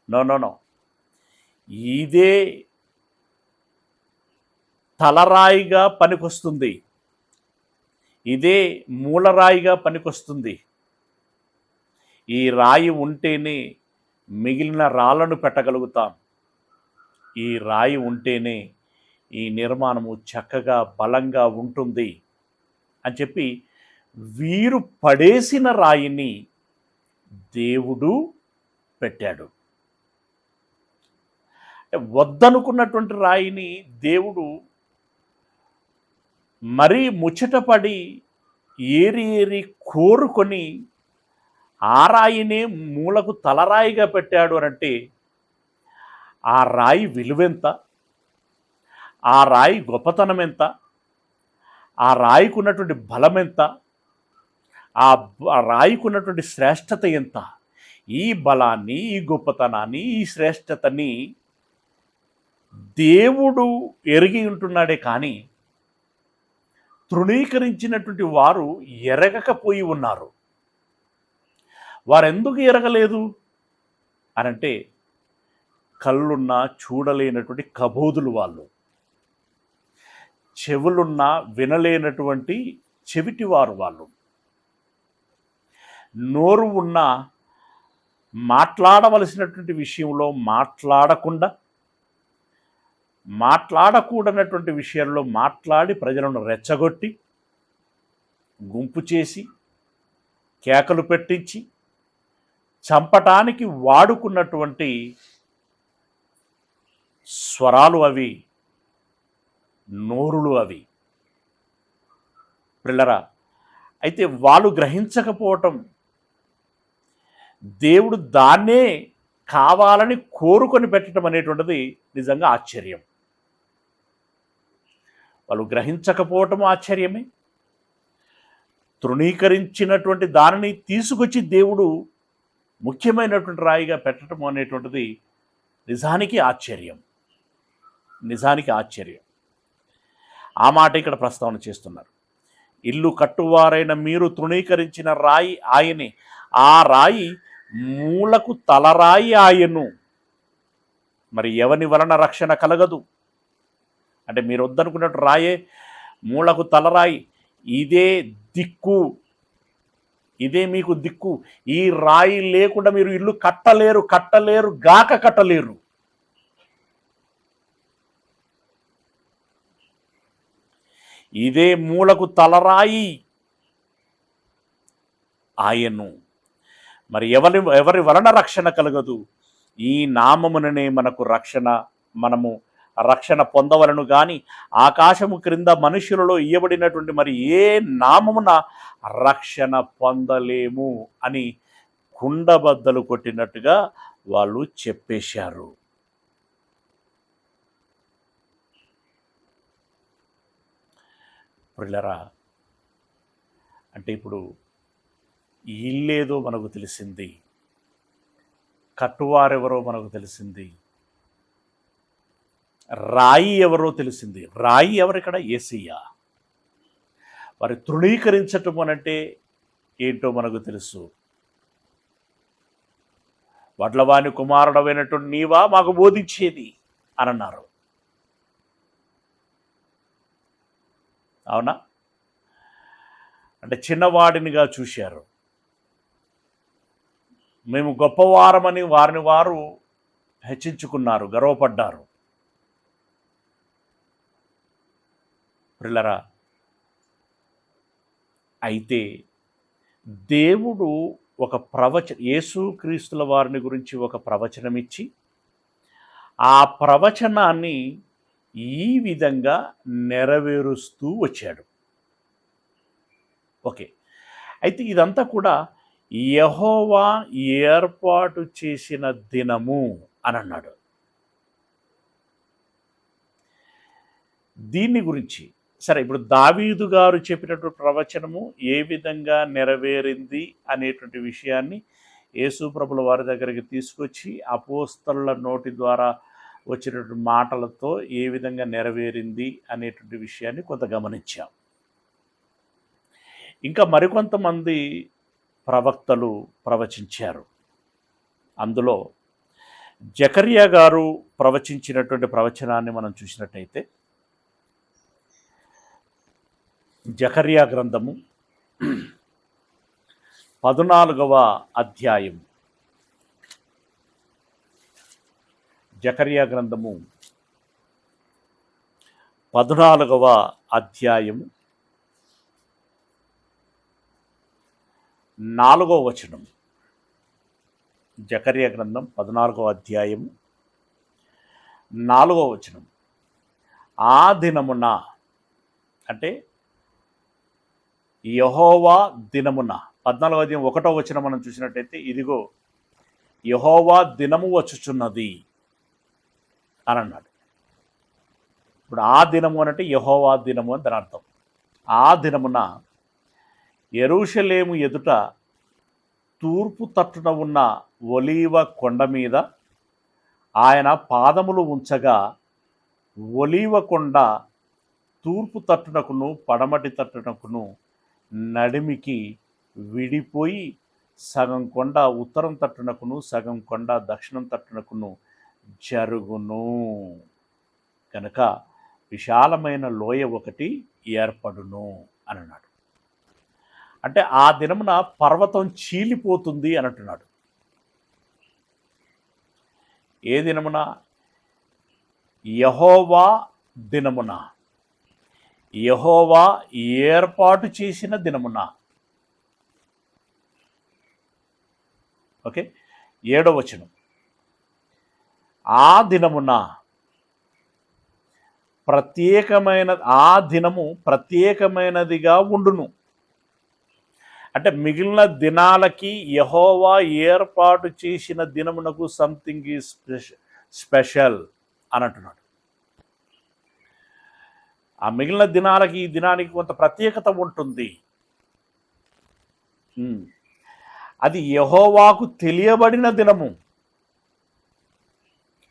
నో ఇదే తలరాయిగా పనికొస్తుంది, ఇదే మూలరాయిగా పనికొస్తుంది, ఈ రాయి ఉంటేనే మిగిలిన రాళ్లను పెట్టగలుగుతాం, ఈ రాయి ఉంటేనే ఈ నిర్మాణము చక్కగా బలంగా ఉంటుంది అని చెప్పి వీరు పడేసిన రాయిని దేవుడు పెట్టాడు. వద్దనుకున్నటువంటి రాయిని దేవుడు మరీ ముచ్చటపడి ఏరి కోరుకొని ఆ రాయినే మూలకు తలరాయిగా పెట్టాడు అనంటే ఆ రాయి విలువెంత, ఆ రాయి గొప్పతనం ఎంత, ఆ రాయికి ఉన్నటువంటి బలం ఎంత, ఆ రాయికి ఉన్నటువంటి శ్రేష్టత ఎంత, ఈ బలాన్ని, ఈ గొప్పతనాన్ని, ఈ శ్రేష్టతని దేవుడు ఎరిగి ఉంటున్నాడే కానీ తృణీకరించినటువంటి వారు ఎరగకపోయి ఉన్నారు. వారెందుకు ఎరగలేదు అనంటే కళ్ళున్నా చూడలేనటువంటి కబోదులు వాళ్ళు, చెవులున్నా వినలేనటువంటి చెవిటివారు వాళ్ళు, నోరు ఉన్నా మాట్లాడవలసినటువంటి విషయంలో మాట్లాడకూడనటువంటి విషయాల్లో మాట్లాడి ప్రజలను రెచ్చగొట్టి గుంపు చేసి కేకలు పెట్టించి చంపటానికి వాడుకున్నటువంటి స్వరాలు అవి, నోరులు అవి. పిల్లరా, అయితే వాళ్ళు గ్రహించకపోవటం, దేవుడు దాన్నే కావాలని కోరుకొని పెట్టడం అనేటువంటిది నిజంగా ఆశ్చర్యం. వాళ్ళు గ్రహించకపోవటం ఆశ్చర్యమే. తృణీకరించినటువంటి దానిని తీసుకొచ్చి దేవుడు ముఖ్యమైనటువంటి రాయిగా పెట్టడం అనేటువంటిది నిజానికి ఆశ్చర్యం. ఆ మాట ఇక్కడ ప్రస్తావన చేస్తున్నారు. ఇల్లు కట్టువారైన మీరు తృణీకరించిన రాయి ఆయనే, ఆ రాయి మూలకు తలరాయి ఆయను. మరి ఎవని వలన రక్షణ కలగదు అంటే మీరు వద్దనుకున్నట్టు రాయే మూలకు తలరాయి, ఇదే దిక్కు, ఇదే మీకు దిక్కు. ఈ రాయి లేకుండా మీరు ఇల్లు కట్టలేరు కట్టలేరు. ఇదే మూలకు తలరాయి ఆయను. మరి ఎవరి వలన రక్షణ కలగదు? ఈ నామముననే మనకు మనము రక్షణ పొందవలను. కానీ ఆకాశము క్రింద మనుషులలో ఇయ్యబడినటువంటి మరి ఏ నామమున రక్షణ పొందలేము అని కుండబద్దలు కొట్టినట్టుగా వాళ్ళు చెప్పేశారు. ప్రియులారా, అంటే ఇప్పుడు ఇల్లేదో మనకు తెలిసింది, కట్టువారెవరో మనకు తెలిసింది, రాయి ఎవరో తెలిసింది. రాయి ఎవరిక్కడ? యేసయ్య. వారి తృణీకరించటం అనంటే ఏంటో మనకు తెలుసు. వడ్లవాని కుమారుడమైనటువంటి నీవా మాకు బోధించేది అని అన్నారు. అవునా? అంటే చిన్నవాడినిగా చూశారు. మేము గొప్పవారమని వారిని వారు హెచ్చించుకున్నారు, గర్వపడ్డారు. ప్రియులారా, అయితే దేవుడు ఒక యేసుక్రీస్తుల వారిని గురించి ఒక ప్రవచనం ఇచ్చి ఆ ప్రవచనాన్ని ఈ విధంగా నెరవేరుస్తూ వచ్చాడు. ఓకే, అయితే ఇదంతా కూడా యెహోవా ఏర్పాటు చేసిన దినము అని అన్నాడు. దీన్ని గురించి సరే, ఇప్పుడు దావీదు గారు చెప్పినటువంటి ప్రవచనము ఏ విధంగా నెరవేరింది అనేటువంటి విషయాన్ని యేసుప్రభుల వారి దగ్గరికి తీసుకొచ్చి అపోస్తలుల నోటి ద్వారా వచ్చినటువంటి మాటలతో ఏ విధంగా నెరవేరింది అనేటువంటి విషయాన్ని కొంత గమనించాం. ఇంకా మరికొంతమంది ప్రవక్తలు ప్రవచించారు. అందులో జకర్యా గారు ప్రవచించినటువంటి ప్రవచనాన్ని మనం చూసినట్టయితే, జకర్యా గ్రంథము 14వ అధ్యాయం. జకర్యా గ్రంథము 14వ అధ్యాయము 4వ వచనం. జకర్యా గ్రంథం 14వ అధ్యాయము 4వ వచనం. ఆ దినమున, అంటే యెహోవా దినమున, 14వ అధ్యాయం 1వ వచనం మనం చూసినట్టయితే, ఇదిగో యెహోవా దినము వచ్చుచున్నది అని అన్నాడు. ఇప్పుడు ఆ దినము అంటే యెహోవా దినము అని దాని అర్థం. ఆ దినమున యెరూషలేము ఎదుట తూర్పు తట్టున ఉన్న ఒలీవ కొండ మీద ఆయన పాదములు ఉంచగా, ఒలీవ కొండ తూర్పు తట్టునకును పడమటి తట్టునకును నడిమికి విడిపోయి సగం కొండ ఉత్తరం తట్టునకును సగం కొండ దక్షిణం తట్టునకును జరుగును. కనుక విశాలమైన లోయ ఒకటి ఏర్పడును అని అన్నాడు. అంటే ఆ దినమున పర్వతం చీలిపోతుంది అని అంటున్నాడు. ఏ దినమున? యెహోవా దినమున, యెహోవా ఏర్పాటు చేసిన దినమున. ఓకే, 7వ వచనం. ఆ దినమున ఆ దినము ప్రత్యేకమైనదిగా ఉండును. అంటే మిగిలిన దినాలకి యెహోవా ఏర్పాటు చేసిన దినమునకు సంథింగ్ ఈజ్ స్పెషల్ అని అంటున్నాడు. ఆ మిగిలిన దినాలకి ఈ దినానికి కొంత ప్రత్యేకత ఉంటుంది. అది యెహోవాకు తెలియబడిన దినము.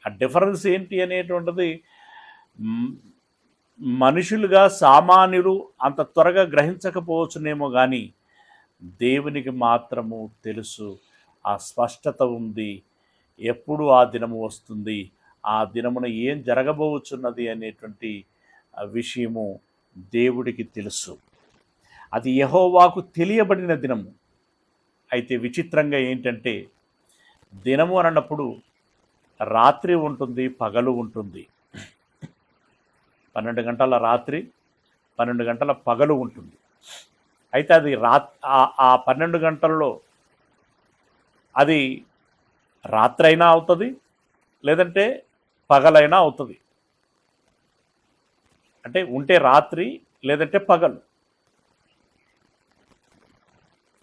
ఆ డిఫరెన్స్ ఏంటి అనేటువంటిది మనుషులుగా సామాన్యులు అంత త్వరగా గ్రహించకపోవచ్చునేమో, కానీ దేవునికి మాత్రము తెలుసు. ఆ స్పష్టత ఉంది. ఎప్పుడు ఆ దినము వస్తుంది, ఆ దినమున ఏం జరగబోచున్నది అనేటువంటి విషయము దేవుడికి తెలుసు. అది యెహోవాకు తెలియబడిన దినము. అయితే విచిత్రంగా ఏంటంటే, దినము అన్నప్పుడు రాత్రి ఉంటుంది, పగలు ఉంటుంది. 12 గంటల రాత్రి, 12 గంటల పగలు ఉంటుంది. అయితే అది ఆ 12 గంటల్లో అది రాత్రైనా అవుతుంది, లేదంటే పగలైనా అవుతుంది. అంటే ఉంటే రాత్రి లేదంటే పగలు.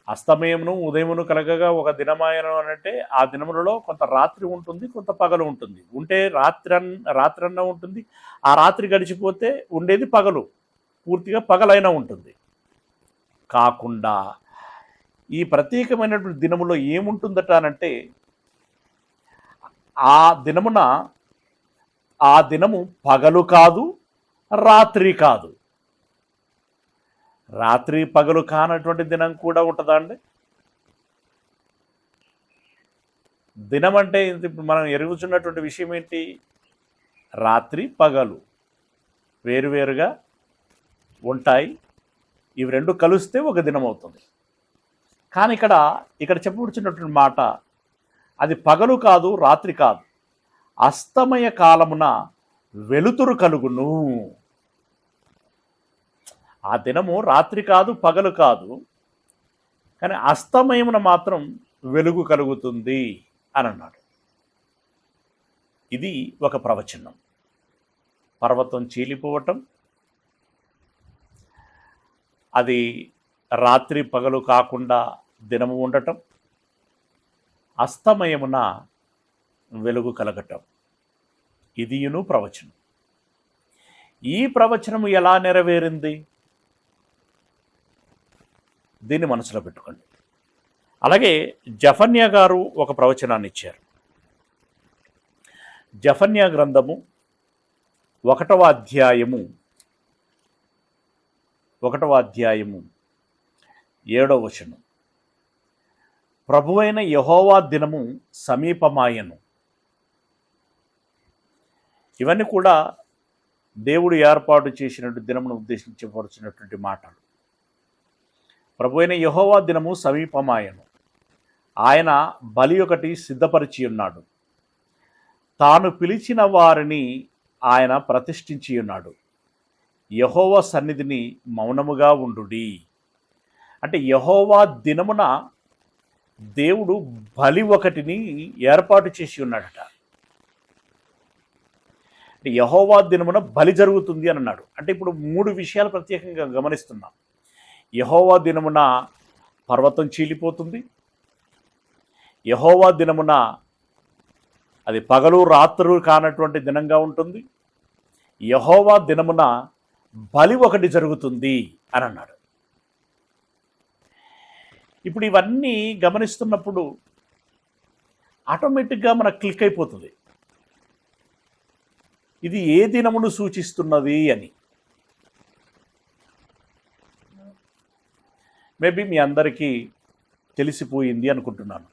అస్తమయమును ఉదయమును కలగగా ఒక దినమాయనం అంటే ఆ దినములలో కొంత రాత్రి ఉంటుంది, కొంత పగలు ఉంటుంది. ఉంటే రాత్రన్న ఉంటుంది, ఆ రాత్రి గడిచిపోతే ఉండేది పగలు, పూర్తిగా పగలైనా ఉంటుంది. కాకుండా ఈ ప్రత్యేకమైనటువంటి దినములో ఏముంటుందట అనంటే, ఆ దినము పగలు కాదు, రాత్రి కాదు. రాత్రి పగలు కానటువంటి దినం కూడా ఉంటుందా అండి? దినం అంటే ఇప్పుడు మనం ఎరుగుచున్నటువంటి విషయం ఏంటి? రాత్రి పగలు వేరువేరుగా ఉంటాయి. ఇవి రెండు కలిస్తే ఒక దినం అవుతుంది. కానీ ఇక్కడ చెప్పబడుచున్నటువంటి మాట, అది పగలు కాదు, రాత్రి కాదు, అస్తమయ కాలమున వెలుతురు కలుగును. ఆ దినము రాత్రి కాదు, పగలు కాదు, కానీ అస్తమయమున మాత్రం వెలుగు కలుగుతుంది అని అన్నాడు. ఇది ఒక ప్రవచనం. పర్వతం చీలిపోవటం, అది రాత్రి పగలు కాకుండా దినము ఉండటం, అస్తమయమున వెలుగు కలగటం, ఇదియును ప్రవచనం. ఈ ప్రవచనము ఎలా నెరవేరింది? దీన్ని మనసులో పెట్టుకోండి. అలాగే జఫన్యా గారు ఒక ప్రవచనాన్ని ఇచ్చారు. జఫన్యా గ్రంథము 1వ అధ్యాయము 7వ వచనం. ప్రభువైన యెహోవా దినము సమీపమాయెను. ఇవన్నీ కూడా దేవుడు ఏర్పాటు చేసినటువంటి దినమును ఉద్దేశించబడుతున్నటువంటి మాటలు. ప్రభువైన యెహోవా దినము సమీపమాయెను. ఆయన బలి ఒకటి సిద్ధపరిచి ఉన్నాడు. తాను పిలిచిన వారిని ఆయన ప్రతిష్ఠించి ఉన్నాడు. యెహోవా సన్నిధిని మౌనముగా ఉండుడి. అంటే యెహోవా దినమున దేవుడు బలి ఒకటిని ఏర్పాటు చేసి ఉన్నాడట. అంటే యెహోవా దినమున బలి జరుగుతుంది అని అన్నాడు. అంటే ఇప్పుడు 3 విషయాలు ప్రత్యేకంగా గమనిస్తున్నాం. యెహోవా దినమున పర్వతం చీలిపోతుంది, యెహోవా దినమున అది పగలు రాత్రులు కానటువంటి దినంగా ఉంటుంది, యెహోవా దినమున బలి ఒకటి జరుగుతుంది అని అన్నాడు. ఇప్పుడు ఇవన్నీ గమనిస్తున్నప్పుడు ఆటోమేటిక్గా మనకు క్లిక్ అయిపోతుంది, ఇది ఏ దినమును సూచిస్తున్నది అని. మేబీ మీ అందరికీ తెలిసిపోయింది అనుకుంటున్నాను.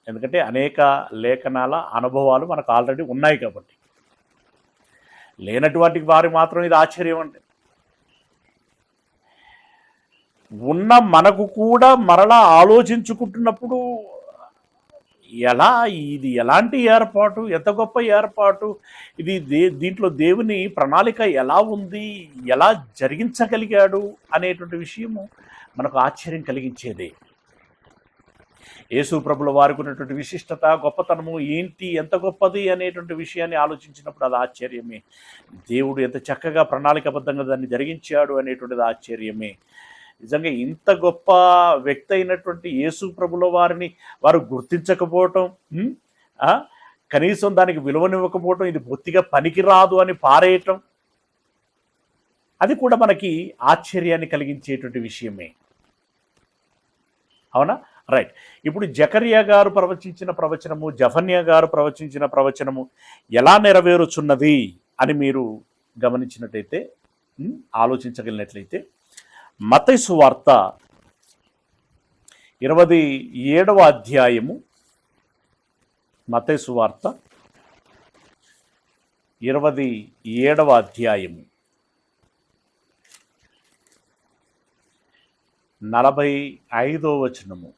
ఎందుకంటే అనేక లేఖనాల అనుభవాలు మనకు ఆల్రెడీ ఉన్నాయి కాబట్టి. లేనటువంటి వారి మాత్రం ఇది ఆశ్చర్యం అండి. ఉన్న మనకు కూడా మరలా ఆలోచించుకుంటున్నప్పుడు ఇది ఎలాంటి ఏర్పాటు, ఎంత గొప్ప ఏర్పాటు, ఇది దీంట్లో దేవుని ప్రణాళిక ఎలా ఉంది, ఎలా జరిగించగలిగాడు అనేటువంటి విషయము మనకు ఆశ్చర్యం కలిగించేదే. యేసు ప్రభుల వారికి ఉన్నటువంటి విశిష్టత, గొప్పతనము ఏంటి, ఎంత గొప్పది అనేటువంటి విషయాన్ని ఆలోచించినప్పుడు అది ఆశ్చర్యమే. దేవుడు ఎంత చక్కగా ప్రణాళికాబద్ధంగా దాన్ని జరిగించాడు అనేటువంటిది ఆశ్చర్యమే. నిజంగా ఇంత గొప్ప వ్యక్తి అయినటువంటి యేసు ప్రభుల వారిని వారు గుర్తించకపోవటం, కనీసం దానికి విలువనివ్వకపోవటం, ఇది బొత్తిగా పనికిరాదు అని పారేయటం, అది కూడా మనకి ఆశ్చర్యాన్ని కలిగించేటువంటి విషయమే. అవునా? రైట్. ఇప్పుడు జకర్యా గారు ప్రవచించిన ప్రవచనము, జఫన్యా గారు ప్రవచించిన ప్రవచనము ఎలా నెరవేరుచున్నది అని మీరు గమనించినట్లయితే, ఆలోచించగలిగినట్లయితే, మత్తయి సువార్త 27వ అధ్యాయము, మత్తయి సువార్త 27వ అధ్యాయము 45వ వచనము.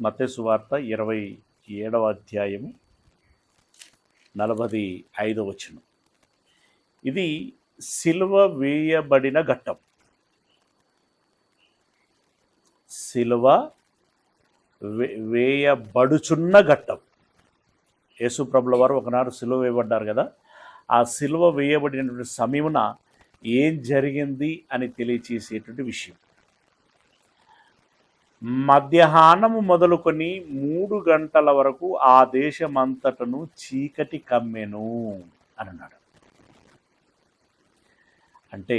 మత్తయి సువార్త 27వ అధ్యాయము 45వ వచనం. ఇది సిలువ వేయబడిన ఘట్టం. సిలువ వేయబడుచున్న ఘట్టం. యేసు ప్రభుల వారు ఒకనాడు సిలువ వేయబడ్డారు కదా. ఆ సిలువ వేయబడినటువంటి సమయమున ఏం జరిగింది అని తెలియచేసేటువంటి విషయం. మధ్యాహ్నము మొదలుకొని 3 గంటల వరకు ఆ దేశమంతటను చీకటి కమ్మెను అని అన్నాడు. అంటే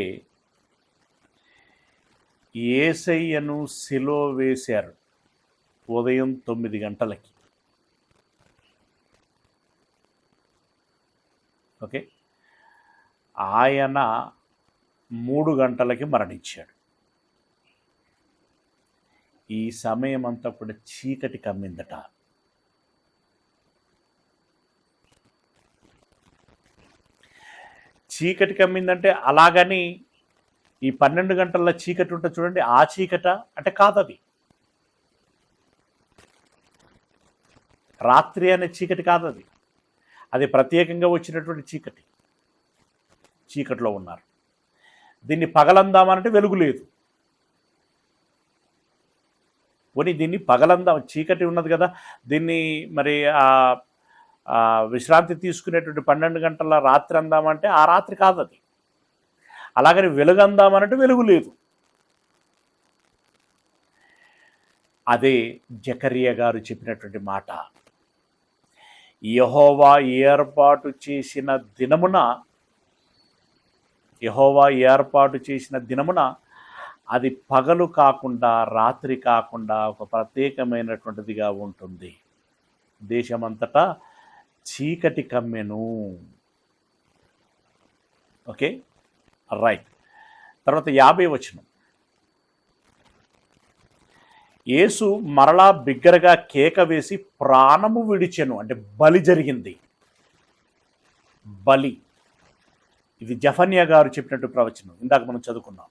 యేసయ్యను సిలువ వేశారు ఉదయం 9 గంటలకి. ఓకే, ఆయన 3 గంటలకి మరణించాడు. ఈ సమయం అంతా కూడా చీకటి కమ్మిందట. చీకటి కమ్మిందంటే అలాగని ఈ 12 గంటల చీకటి ఉంటుంది చూడండి, ఆ చీకట అంటే కాదది. రాత్రి అనే చీకటి కాదది. అది ప్రత్యేకంగా వచ్చినటువంటి చీకటి. చీకటిలో ఉన్నారు. దీన్ని పగలందామనంటే వెలుగు లేదు. పోనీ దీన్ని పగలందాం, చీకటి ఉన్నది కదా, దీన్ని మరి విశ్రాంతి తీసుకునేటువంటి 12 గంటల రాత్రి అందామంటే ఆ రాత్రి కాదు అది. అలాగని వెలుగు అందామనంటే వెలుగు లేదు. అదే జకరియా గారు చెప్పినటువంటి మాట. యెహోవా ఏర్పాటు చేసిన దినమున అది పగలు కాకుండా రాత్రి కాకుండా ఒక ప్రత్యేకమైనటువంటిదిగా ఉంటుంది. దేశమంతటా చీకటి కమ్మెను. Okay, right. తర్వాత 50వ వచనం. యేసు మరలా బిగ్గరగా కేక వేసి ప్రాణము విడిచెను. అంటే బలి జరిగింది. బలి. ఇది జఫన్యా గారు చెప్పినట్టు ప్రవచనం, ఇందాక మనం చదువుకున్నాం.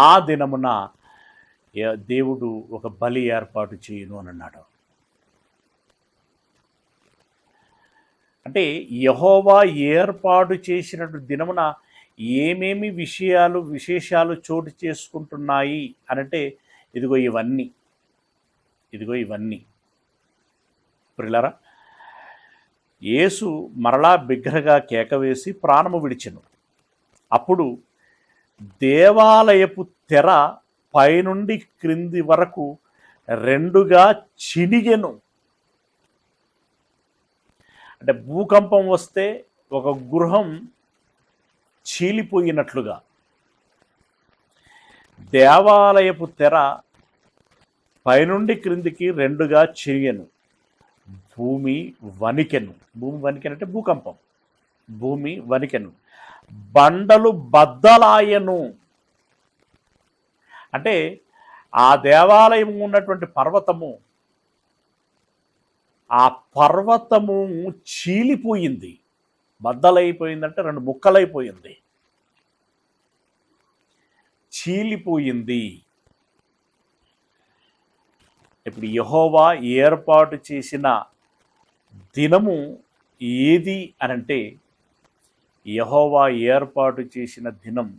ఆ దినమున దేవుడు ఒక బలి ఏర్పాటు చేయను అని అన్నాడు. అంటే యెహోవా ఏర్పాటు చేసినట్టు దినమున ఏమేమి విశేషాలు చోటు చేసుకుంటున్నాయి అనంటే ఇదిగో ఇవన్నీ ప్రియులారా. యేసు మరలా బిగ్గరగా కేక వేసి ప్రాణము విడిచెను. అప్పుడు దేవాలయపు తెర పైనుండి క్రింది వరకు 2గా చినిగెను. అంటే భూకంపం వస్తే ఒక గృహం చీలిపోయినట్లుగా దేవాలయపు తెర పైనుండి క్రిందికి 2గా చిరిగెను. భూమి వణికెను. భూమి వణికెనంటే భూకంపం. భూమి వణికెను. బండలు బద్దలాయను. అంటే ఆ దేవాలయం ఉన్నటువంటి పర్వతము, ఆ పర్వతము చీలిపోయింది. బద్దలైపోయిందంటే 2 ముక్కలైపోయింది, చీలిపోయింది. ఇప్పుడు యెహోవా ఏర్పాటు చేసిన దినము ఏది అనంటే, యెహోవా ఏర్పాటు చేసిన దినం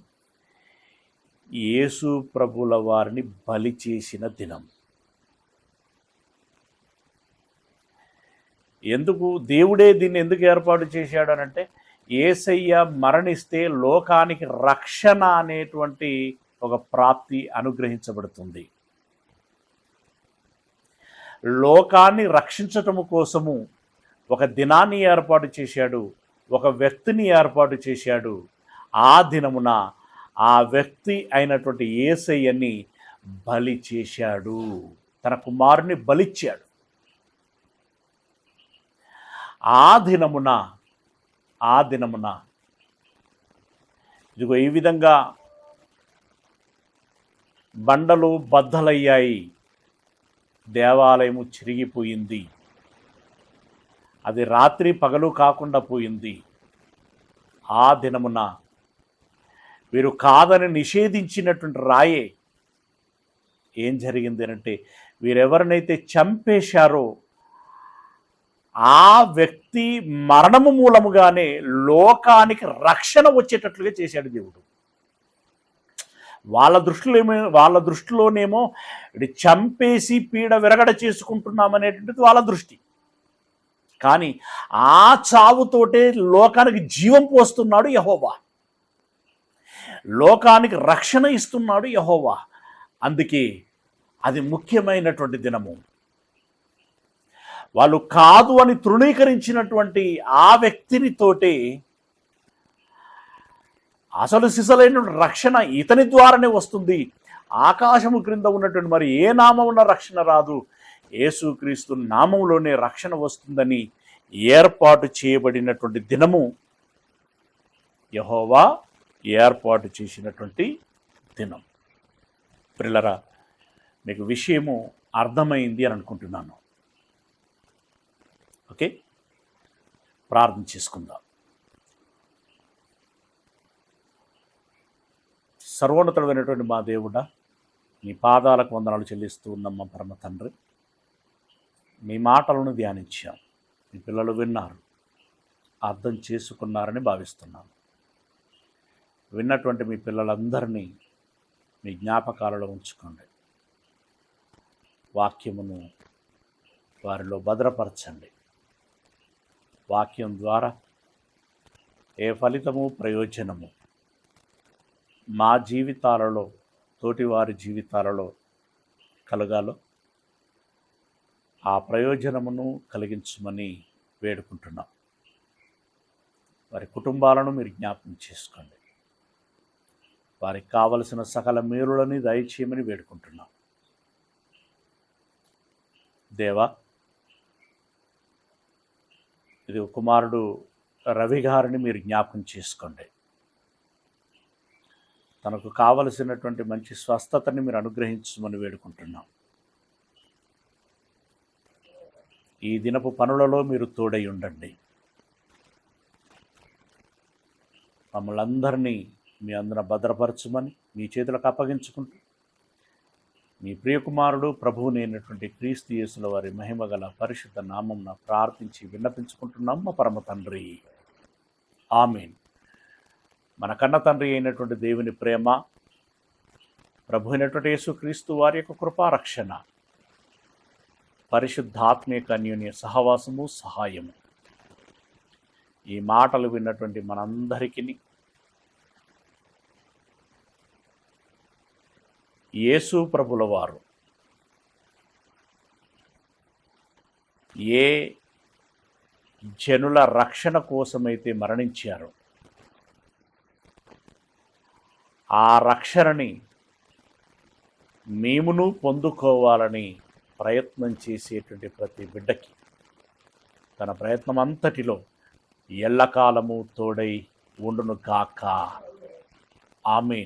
యేసు ప్రభుల వారిని బలి చేసిన దినం. ఎందుకు దేవుడే దీన్ని ఎందుకు ఏర్పాటు చేశాడు అనంటే, యేసయ్య మరణిస్తే లోకానికి రక్షణ అనేటువంటి ఒక ప్రాప్తి అనుగ్రహించబడుతుంది. లోకాన్ని రక్షించటము కోసము ఒక దినాన్ని ఏర్పాటు చేశాడు, ఒక వ్యక్తిని ఏర్పాటు చేశాడు. ఆ దినమున ఆ వ్యక్తి అయినటువంటి యేసయ్యని బలి చేశాడు. తన కుమారుని బలిచ్చాడు. ఆ దినమున ఇదిగో ఈ విధంగా బండలు బద్దలయ్యాయి. దేవాలయము చిరిగిపోయింది. అది రాత్రి పగలు కాకుండా పోయింది. ఆ దినమున వీరు కాదని నిషేధించినటువంటి రాయే ఏం జరిగింది అంటే, వీరెవరినైతే చంపేశారో ఆ వ్యక్తి మరణము మూలముగానే లోకానికి రక్షణ వచ్చేటట్లుగా చేశాడు దేవుడు. వాళ్ళ దృష్టిలోనేమో ఇది చంపేసి పీడ విరగడ చేసుకుంటున్నామనేటువంటిది వాళ్ళ దృష్టి. కానీ ఆ చావుతోటే లోకానికి జీవం పోస్తున్నాడు యెహోవా, లోకానికి రక్షణ ఇస్తున్నాడు యెహోవా. అందుకే అది ముఖ్యమైనటువంటి దినము. వాళ్ళు కాదు అని తృణీకరించినటువంటి ఆ వ్యక్తినితోటే అసలు సిసలైన రక్షణ ఇతని ద్వారానే వస్తుంది. ఆకాశము క్రింద ఉన్నటువంటి మరి ఏ నామమున రక్షణ రాదు, యేసుక్రీస్తు నామంలోనే రక్షణ వస్తుందని ఏర్పాటు చేయబడినటువంటి దినము యెహోవా ఏర్పాటు చేసినటువంటి దినం. ప్రియులారా, మీకు విషయము అర్థమైంది అని అనుకుంటున్నాను. ఓకే, ప్రార్థన చేసుకుందాం. సర్వోన్నతుడైనటువంటి మా దేవుడా, మీ పాదాలకు వందనాలు చెల్లిస్తూ ఉన్నాం మా పరమ తండ్రి. మీ మాటలను ధ్యానించాం, మీ పిల్లలు విన్నారు, అర్థం చేసుకున్నారని భావిస్తున్నాను. విన్నటువంటి మీ పిల్లలందరినీ మీ జ్ఞాపకాలలో ఉంచుకోండి. వాక్యమును వారిలో భద్రపరచండి. వాక్యం ద్వారా ఏ ఫలితము ప్రయోజనము మా జీవితాలలో తోటివారి జీవితాలలో కలగాలో ఆ ప్రయోజనమును కలిగించమని వేడుకుంటున్నాం. వారి కుటుంబాలను మీరు జ్ఞాపకం చేసుకోండి. వారికి కావలసిన సకల మేలులని దయచేయమని వేడుకుంటున్నాం. దేవా, ఇది కుమారుడు రవి గారిని మీరు జ్ఞాపకం చేసుకోండి. తనకు కావలసినటువంటి మంచి స్వస్థతని మీరు అనుగ్రహించమని వేడుకుంటున్నాం. ఈ దినపు పనులలో మీరు తోడై ఉండండి. మమ్మల్ని అందరినీ మీ అందున భద్రపరచమని మీ చేతులకు అప్పగించుకుంటూ మీ ప్రియకుమారుడు ప్రభువునైనటువంటి క్రీస్తు యేసుల వారి మహిమగల పరిశుద్ధ నామమున ప్రార్థించి విన్నపించుకుంటున్నాం మా పరమ తండ్రి. ఆమేన్. మన కన్న తండ్రి అయినటువంటి దేవుని ప్రేమ, ప్రభు అయినటువంటి యేసుక్రీస్తు వారి యొక్క కృపారక్షణ, పరిశుద్ధాత్మీయ అన్యోన్య సహవాసము సహాయము ఈ మాటలు విన్నటువంటి మనందరికీ యేసు ప్రభుల వారు ఏ జనుల రక్షణ కోసమైతే మరణించారో ఆ రక్షణని మేమును పొందుకోవాలని ప్రయత్నం చేసేటువంటి ప్రతి బిడ్డకి తన ప్రయత్నం అంతటిలో ఎల్లకాలము తోడై ఉండును గాక. ఆమేన్.